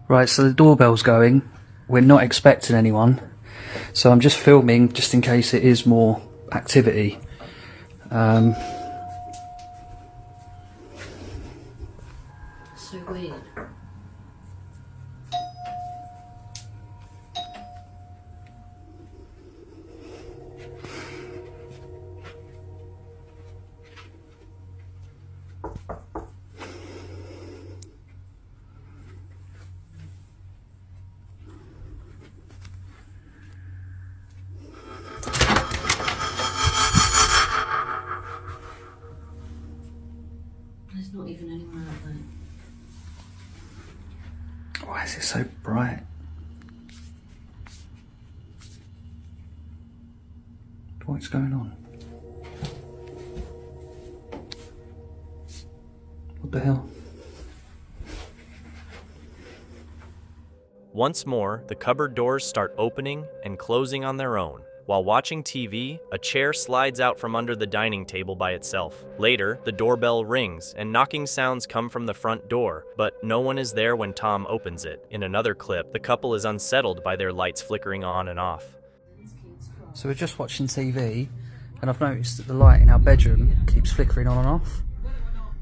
Right, so the doorbell's going. We're not expecting anyone, so I'm just filming just in case it is more activity. So weird. There's not even anyone out there. Why is it so bright? What's going on? What the hell? Once more, the cupboard doors start opening and closing on their own. While watching TV, a chair slides out from under the dining table by itself. Later, the doorbell rings and knocking sounds come from the front door, but no one is there when Tom opens it. In another clip, the couple is unsettled by their lights flickering on and off. So we're just watching TV, and I've noticed that the light in our bedroom keeps flickering on and off.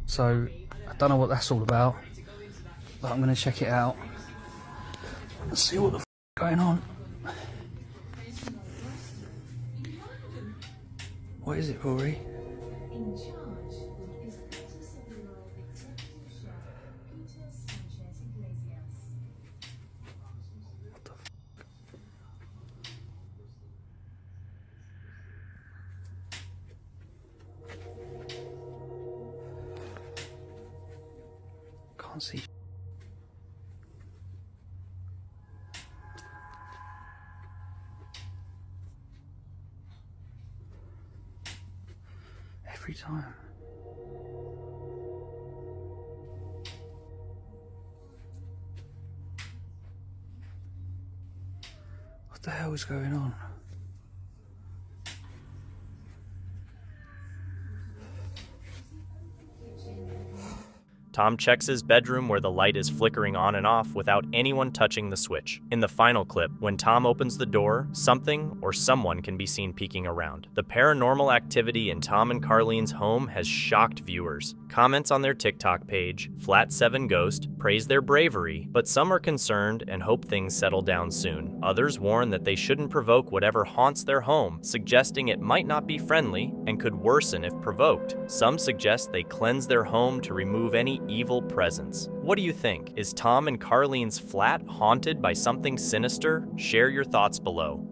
So I don't know what that's all about, but I'm going to check it out and see what the f*** is going on. What is it, Rory? In charge is 37-year-old executive chef Peter Sanchez Iglesias. What the f? Can't see. Every time. What the hell is going on? Tom checks his bedroom where the light is flickering on and off without anyone touching the switch. In the final clip, when Tom opens the door, something or someone can be seen peeking around. The paranormal activity in Tom and Carlene's home has shocked viewers. Comments on their TikTok page, Flat7Ghost, praise their bravery, but some are concerned and hope things settle down soon. Others warn that they shouldn't provoke whatever haunts their home, suggesting it might not be friendly and could worsen if provoked. Some suggest they cleanse their home to remove any evil presence. What do you think? Is Tom and Carlene's flat haunted by something sinister? Share your thoughts below.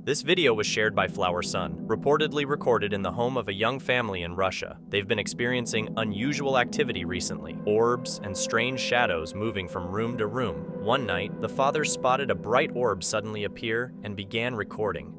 This video was shared by Flower Sun, reportedly recorded in the home of a young family in Russia. They've been experiencing unusual activity recently, orbs and strange shadows moving from room to room. One night, the father spotted a bright orb suddenly appear and began recording.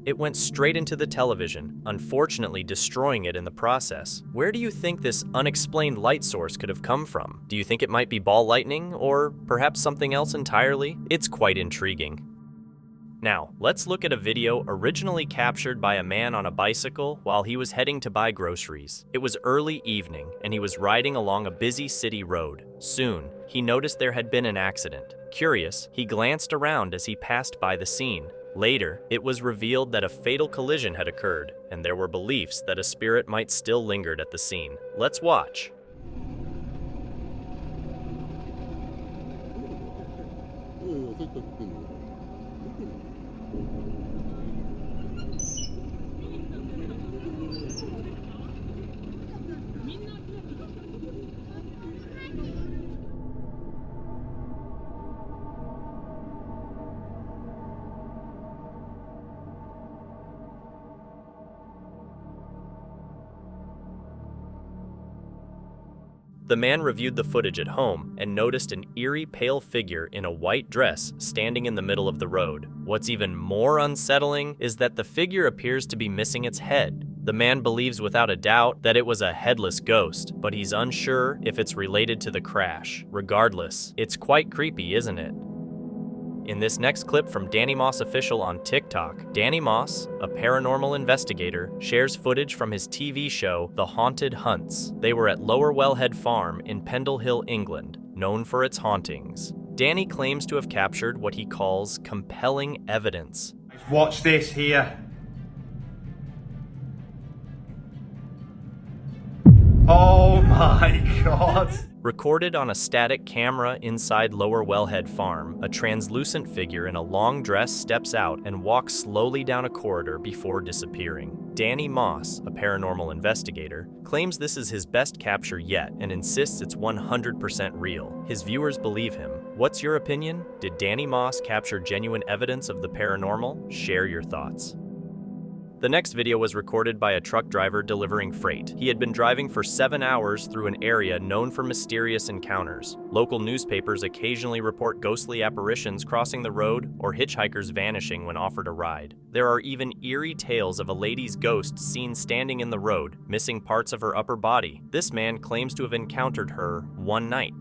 It went straight into the television, unfortunately destroying it in the process. Where do you think this unexplained light source could have come from? Do you think it might be ball lightning, or perhaps something else entirely? It's quite intriguing. Now, let's look at a video originally captured by a man on a bicycle while he was heading to buy groceries. It was early evening, and he was riding along a busy city road. Soon, he noticed there had been an accident. Curious, he glanced around as he passed by the scene. Later, it was revealed that a fatal collision had occurred, and there were beliefs that a spirit might still linger at the scene. Let's watch. The man reviewed the footage at home and noticed an eerie pale figure in a white dress standing in the middle of the road. What's even more unsettling is that the figure appears to be missing its head. The man believes without a doubt that it was a headless ghost, but he's unsure if it's related to the crash. Regardless, it's quite creepy, isn't it? In this next clip from Danny Moss Official on TikTok, Danny Moss, a paranormal investigator, shares footage from his TV show, The Haunted Hunts. They were at Lower Wellhead Farm in Pendle Hill, England, known for its hauntings. Danny claims to have captured what he calls compelling evidence. Watch this here. Oh my God. Recorded on a static camera inside Lower Wellhead Farm, a translucent figure in a long dress steps out and walks slowly down a corridor before disappearing. Danny Moss, a paranormal investigator, claims this is his best capture yet and insists it's 100% real. His viewers believe him. What's your opinion? Did Danny Moss capture genuine evidence of the paranormal? Share your thoughts. The next video was recorded by a truck driver delivering freight. He had been driving for 7 hours through an area known for mysterious encounters. Local newspapers occasionally report ghostly apparitions crossing the road or hitchhikers vanishing when offered a ride. There are even eerie tales of a lady's ghost seen standing in the road, missing parts of her upper body. This man claims to have encountered her one night.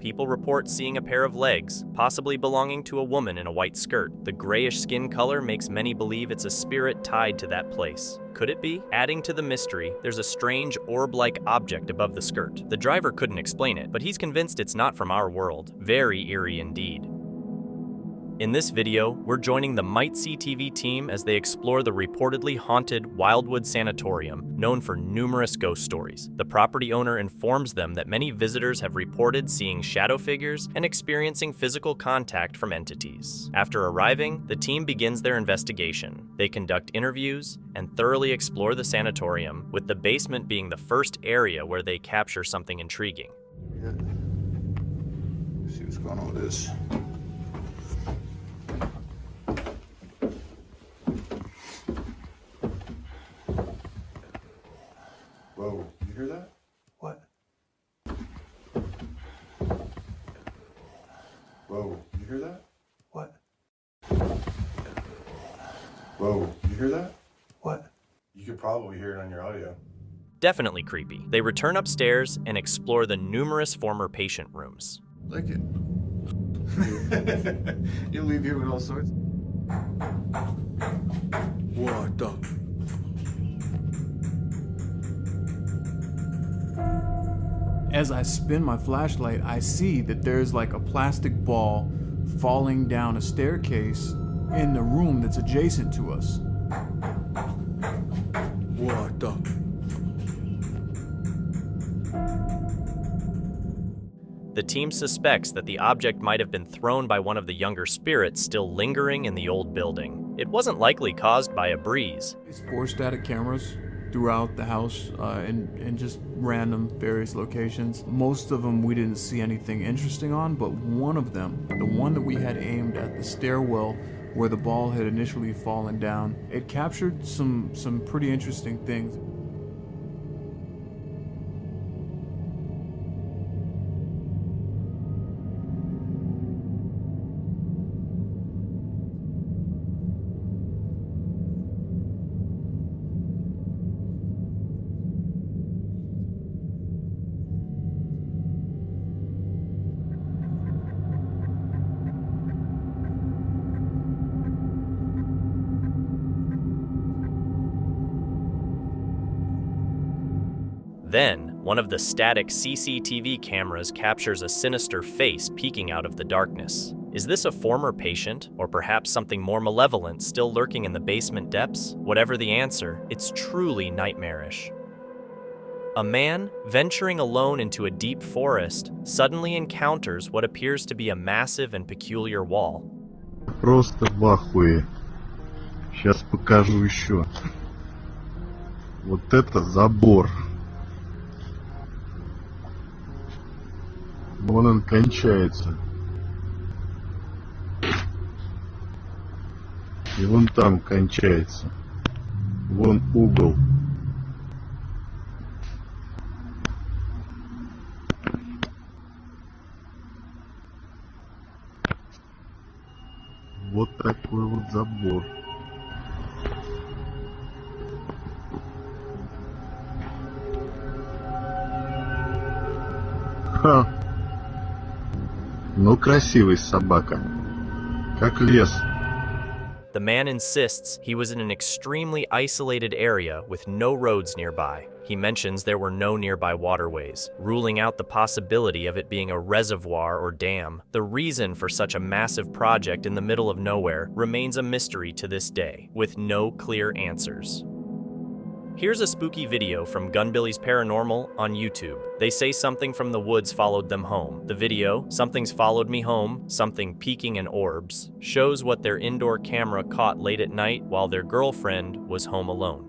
People report seeing a pair of legs, possibly belonging to a woman in a white skirt. The grayish skin color makes many believe it's a spirit tied to that place. Could it be? Adding to the mystery, there's a strange orb-like object above the skirt. The driver couldn't explain it, but he's convinced it's not from our world. Very eerie indeed. In this video, we're joining the Might See TV team as they explore the reportedly haunted Wildwood Sanatorium, known for numerous ghost stories. The property owner informs them that many visitors have reported seeing shadow figures and experiencing physical contact from entities. After arriving, the team begins their investigation. They conduct interviews and thoroughly explore the sanatorium, with the basement being the first area where they capture something intriguing. Let's see what's going on with this. Whoa, you hear that? What? Whoa, you hear that? What? Whoa, you hear that? What? You could probably hear it on your audio. Definitely creepy. They return upstairs and explore the numerous former patient rooms. Lick it. You'll leave here with all sorts. What the? As I spin my flashlight, I see that there's like a plastic ball falling down a staircase in the room that's adjacent to us. What the? The team suspects that the object might have been thrown by one of the younger spirits still lingering in the old building. It wasn't likely caused by a breeze. It's 4 static cameras throughout the house in just random various locations. Most of them we didn't see anything interesting on, but one of them, the one that we had aimed at the stairwell where the ball had initially fallen down, it captured some pretty interesting things. Then, one of the static CCTV cameras captures a sinister face peeking out of the darkness. Is this a former patient, or perhaps something more malevolent still lurking in the basement depths? Whatever the answer, it's truly nightmarish. A man, venturing alone into a deep forest, suddenly encounters what appears to be a massive and peculiar wall. Просто в ахуе. Сейчас покажу еще. Вот это забор. Вон он кончается. И вон там кончается. Вон угол. Вот такой вот забор. Ха. Ну, красивый собака. Как лес. The man insists he was in an extremely isolated area with no roads nearby. He mentions there were no nearby waterways, ruling out the possibility of it being a reservoir or dam. The reason for such a massive project in the middle of nowhere remains a mystery to this day, with no clear answers. Here's a spooky video from Gunbilly's Paranormal on YouTube. They say something from the woods followed them home. The video, Something's Followed Me Home, Something Peeking in Orbs, shows what their indoor camera caught late at night while their girlfriend was home alone.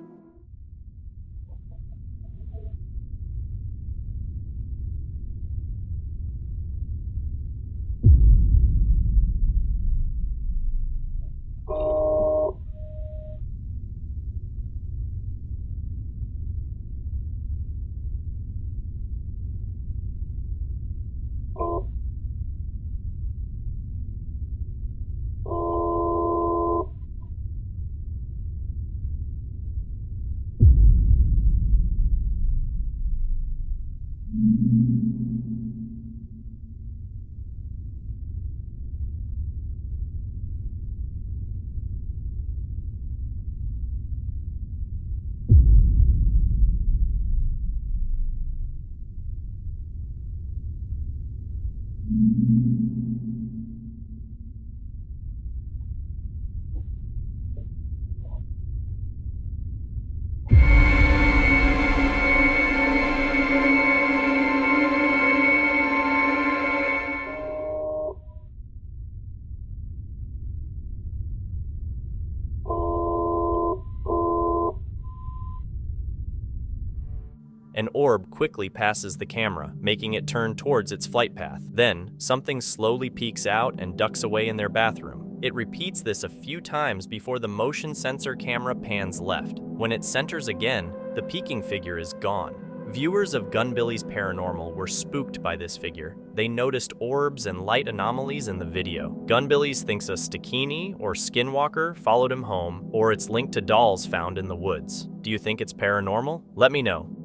An orb quickly passes the camera, making it turn towards its flight path. Then, something slowly peeks out and ducks away in their bathroom. It repeats this a few times before the motion sensor camera pans left. When it centers again, the peeking figure is gone. Viewers of Gunbilly's Paranormal were spooked by this figure. They noticed orbs and light anomalies in the video. Gunbilly's thinks a Stakini or Skinwalker followed him home, or it's linked to dolls found in the woods. Do you think it's paranormal? Let me know.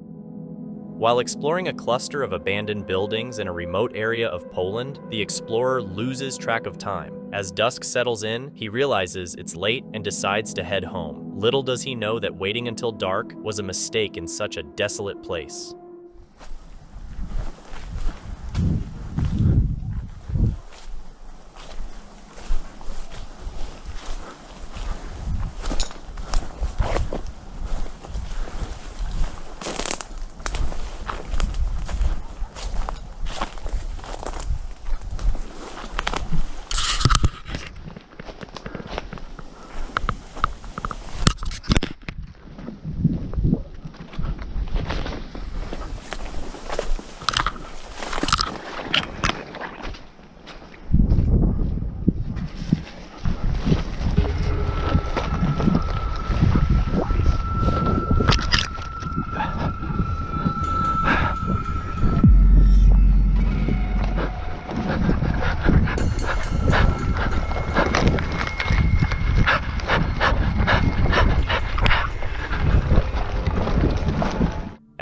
While exploring a cluster of abandoned buildings in a remote area of Poland, the explorer loses track of time. As dusk settles in, he realizes it's late and decides to head home. Little does he know that waiting until dark was a mistake in such a desolate place.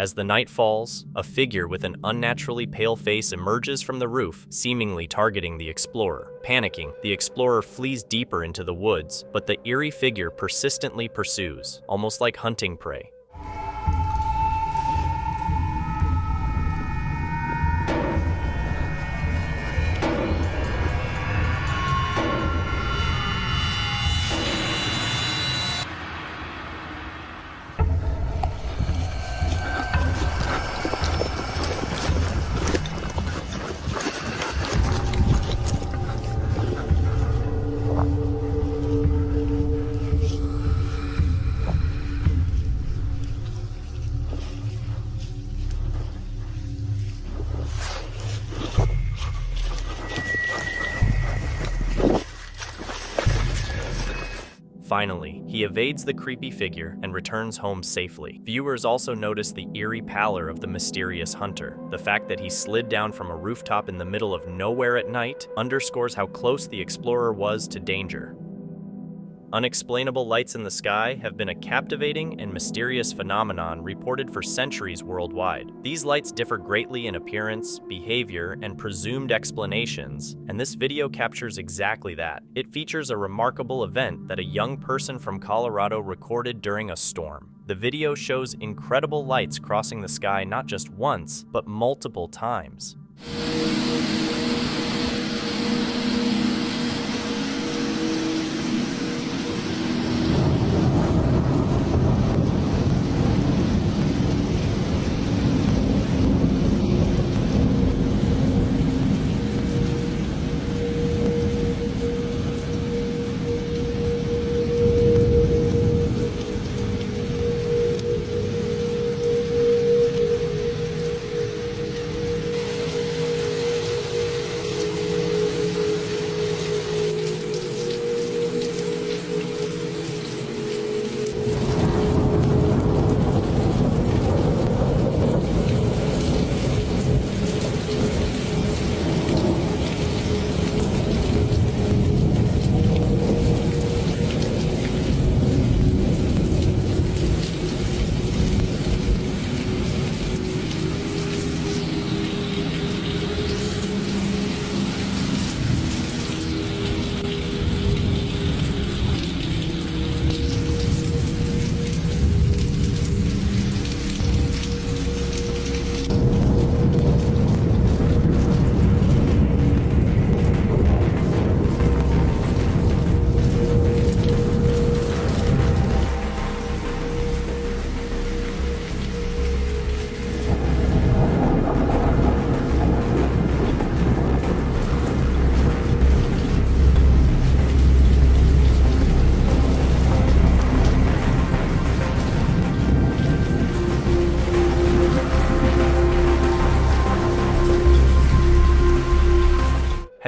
As the night falls, a figure with an unnaturally pale face emerges from the roof, seemingly targeting the explorer. Panicking, the explorer flees deeper into the woods, but the eerie figure persistently pursues, almost like hunting prey. Finally, he evades the creepy figure and returns home safely. Viewers also notice the eerie pallor of the mysterious hunter. The fact that he slid down from a rooftop in the middle of nowhere at night underscores how close the explorer was to danger. Unexplainable lights in the sky have been a captivating and mysterious phenomenon reported for centuries worldwide. These lights differ greatly in appearance, behavior, and presumed explanations, and this video captures exactly that. It features a remarkable event that a young person from Colorado recorded during a storm. The video shows incredible lights crossing the sky not just once, but multiple times.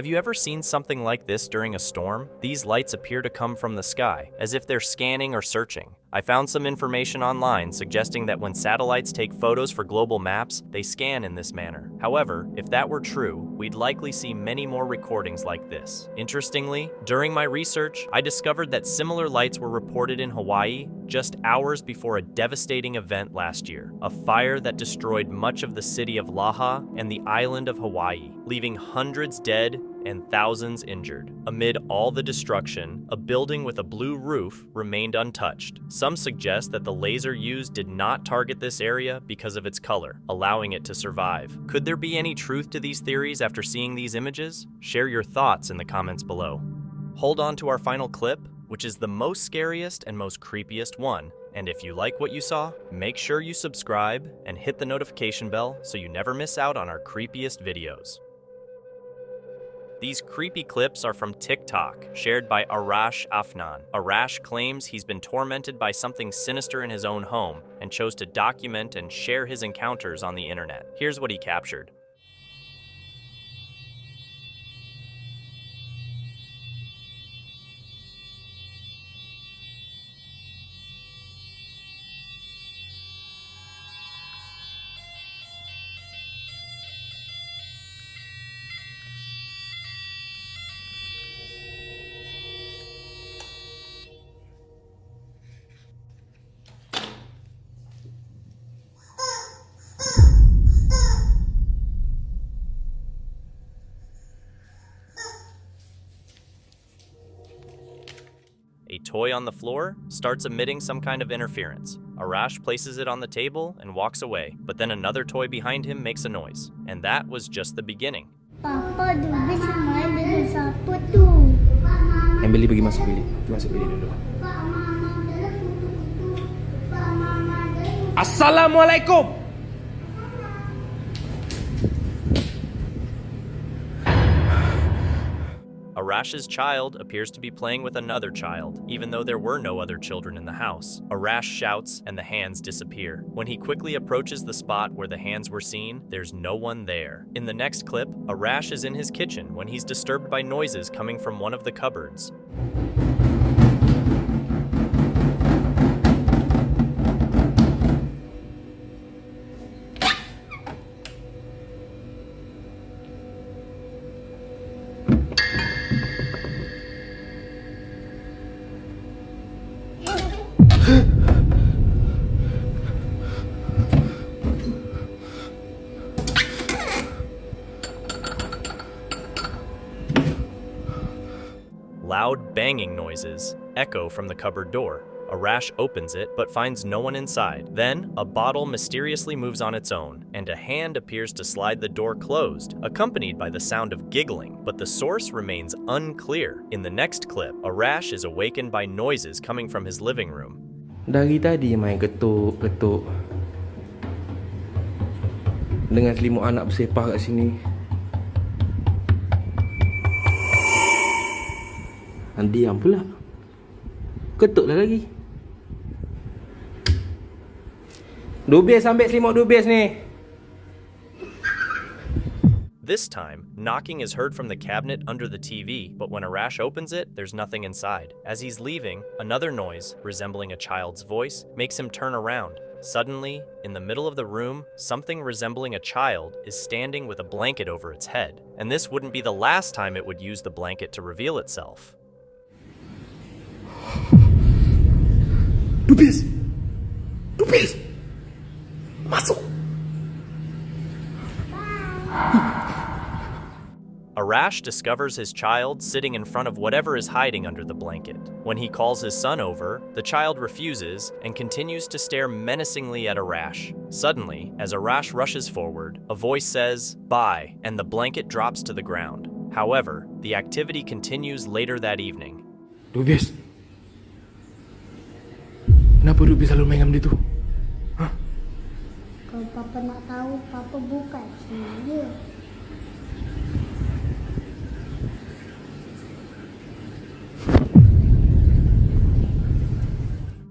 Have you ever seen something like this during a storm? These lights appear to come from the sky, as if they're scanning or searching. I found some information online suggesting that when satellites take photos for global maps, they scan in this manner. However, if that were true, we'd likely see many more recordings like this. Interestingly, during my research, I discovered that similar lights were reported in Hawaii just hours before a devastating event last year, a fire that destroyed much of the city of Laha and the island of Hawaii, leaving hundreds dead and thousands injured. Amid all the destruction, a building with a blue roof remained untouched. Some suggest that the laser used did not target this area because of its color, allowing it to survive. Could there be any truth to these theories after seeing these images? Share your thoughts in the comments below. Hold on to our final clip, which is the most scariest and most creepiest one. And if you like what you saw, make sure you subscribe and hit the notification bell so you never miss out on our creepiest videos. These creepy clips are from TikTok, shared by Arash Afnan. Arash claims he's been tormented by something sinister in his own home and chose to document and share his encounters on the internet. Here's what he captured. A toy on the floor starts emitting some kind of interference. Arash places it on the table and walks away, but then another toy behind him makes a noise. And that was just the beginning. Papa, dubis main dengan siapa tu? Yang beli pergi masuk bilik. Masuk bilik dulu. Assalamualaikum. Arash's child appears to be playing with another child, even though there were no other children in the house. Arash shouts and the hands disappear. When he quickly approaches the spot where the hands were seen, there's no one there. In the next clip, Arash is in his kitchen when he's disturbed by noises coming from one of the cupboards. Loud banging noises echo from the cupboard door. Arash opens it but finds no one inside. Then, a bottle mysteriously moves on its own, and a hand appears to slide the door closed, accompanied by the sound of giggling, but the source remains unclear. In the next clip, Arash is awakened by noises coming from his living room. Dari tadi main ketuk-ketuk. Dengan selimut anak bersepah kat sini. Diam pula. Ketuklah lagi. Dubis, ambil selimut dubis ni. This time, knocking is heard from the cabinet under the TV, but when Arash opens it, there's nothing inside. As he's leaving, another noise, resembling a child's voice, makes him turn around. Suddenly, in the middle of the room, something resembling a child is standing with a blanket over its head. And this wouldn't be the last time it would use the blanket to reveal itself. Dubis! Dubis! Masuk! Arash discovers his child sitting in front of whatever is hiding under the blanket. When he calls his son over, the child refuses and continues to stare menacingly at Arash. Suddenly, as Arash rushes forward, a voice says, "Bye," and the blanket drops to the ground. However, the activity continues later that evening. Dubis! Kenapa Dubis selalu main dengan dia tu? Hah? Kalau Papa nak tahu, Papa buka sini.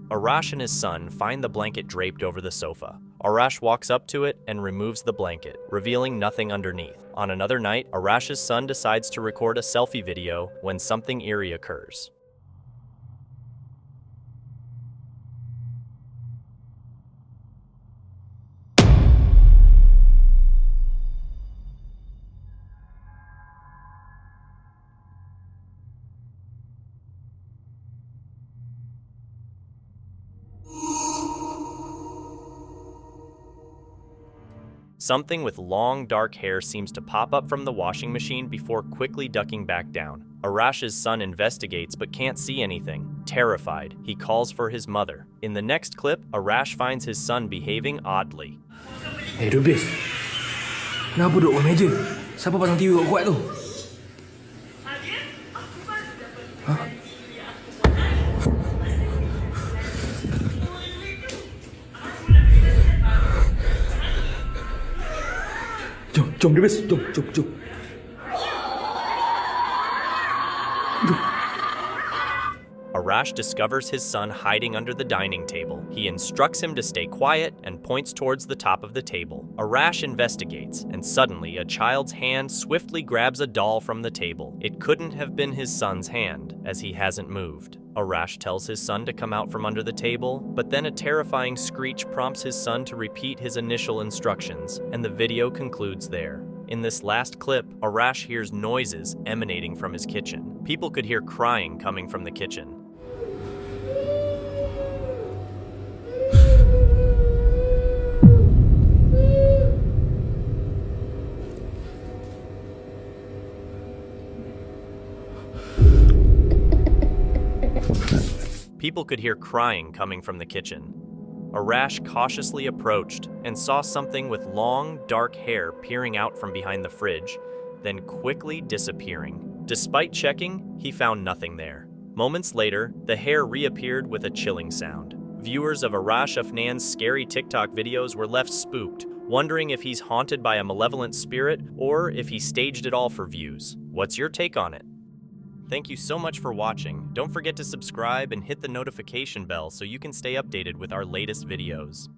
Arash and his son find the blanket draped over the sofa. Arash walks up to it and removes the blanket, revealing nothing underneath. On another night, Arash's son decides to record a selfie video when something eerie occurs. Something with long, dark hair seems to pop up from the washing machine before quickly ducking back down. Arash's son investigates but can't see anything. Terrified, he calls for his mother. In the next clip, Arash finds his son behaving oddly. Hey, Rubis. Kenapa duduk bawah meja? Siapa pasang TV kuat tu? Jom, Rubis. Jom. Arash discovers his son hiding under the dining table. He instructs him to stay quiet and points towards the top of the table. Arash investigates, and suddenly a child's hand swiftly grabs a doll from the table. It couldn't have been his son's hand, as he hasn't moved. Arash tells his son to come out from under the table, but then a terrifying screech prompts his son to repeat his initial instructions, and the video concludes there. In this last clip, Arash hears noises emanating from his kitchen. People could hear crying coming from the kitchen. People could hear crying coming from the kitchen. Arash cautiously approached and saw something with long, dark hair peering out from behind the fridge, then quickly disappearing. Despite checking, he found nothing there. Moments later, the hair reappeared with a chilling sound. Viewers of Arash Afnan's scary TikTok videos were left spooked, wondering if he's haunted by a malevolent spirit or if he staged it all for views. What's your take on it? Thank you so much for watching. Don't forget to subscribe and hit the notification bell so you can stay updated with our latest videos.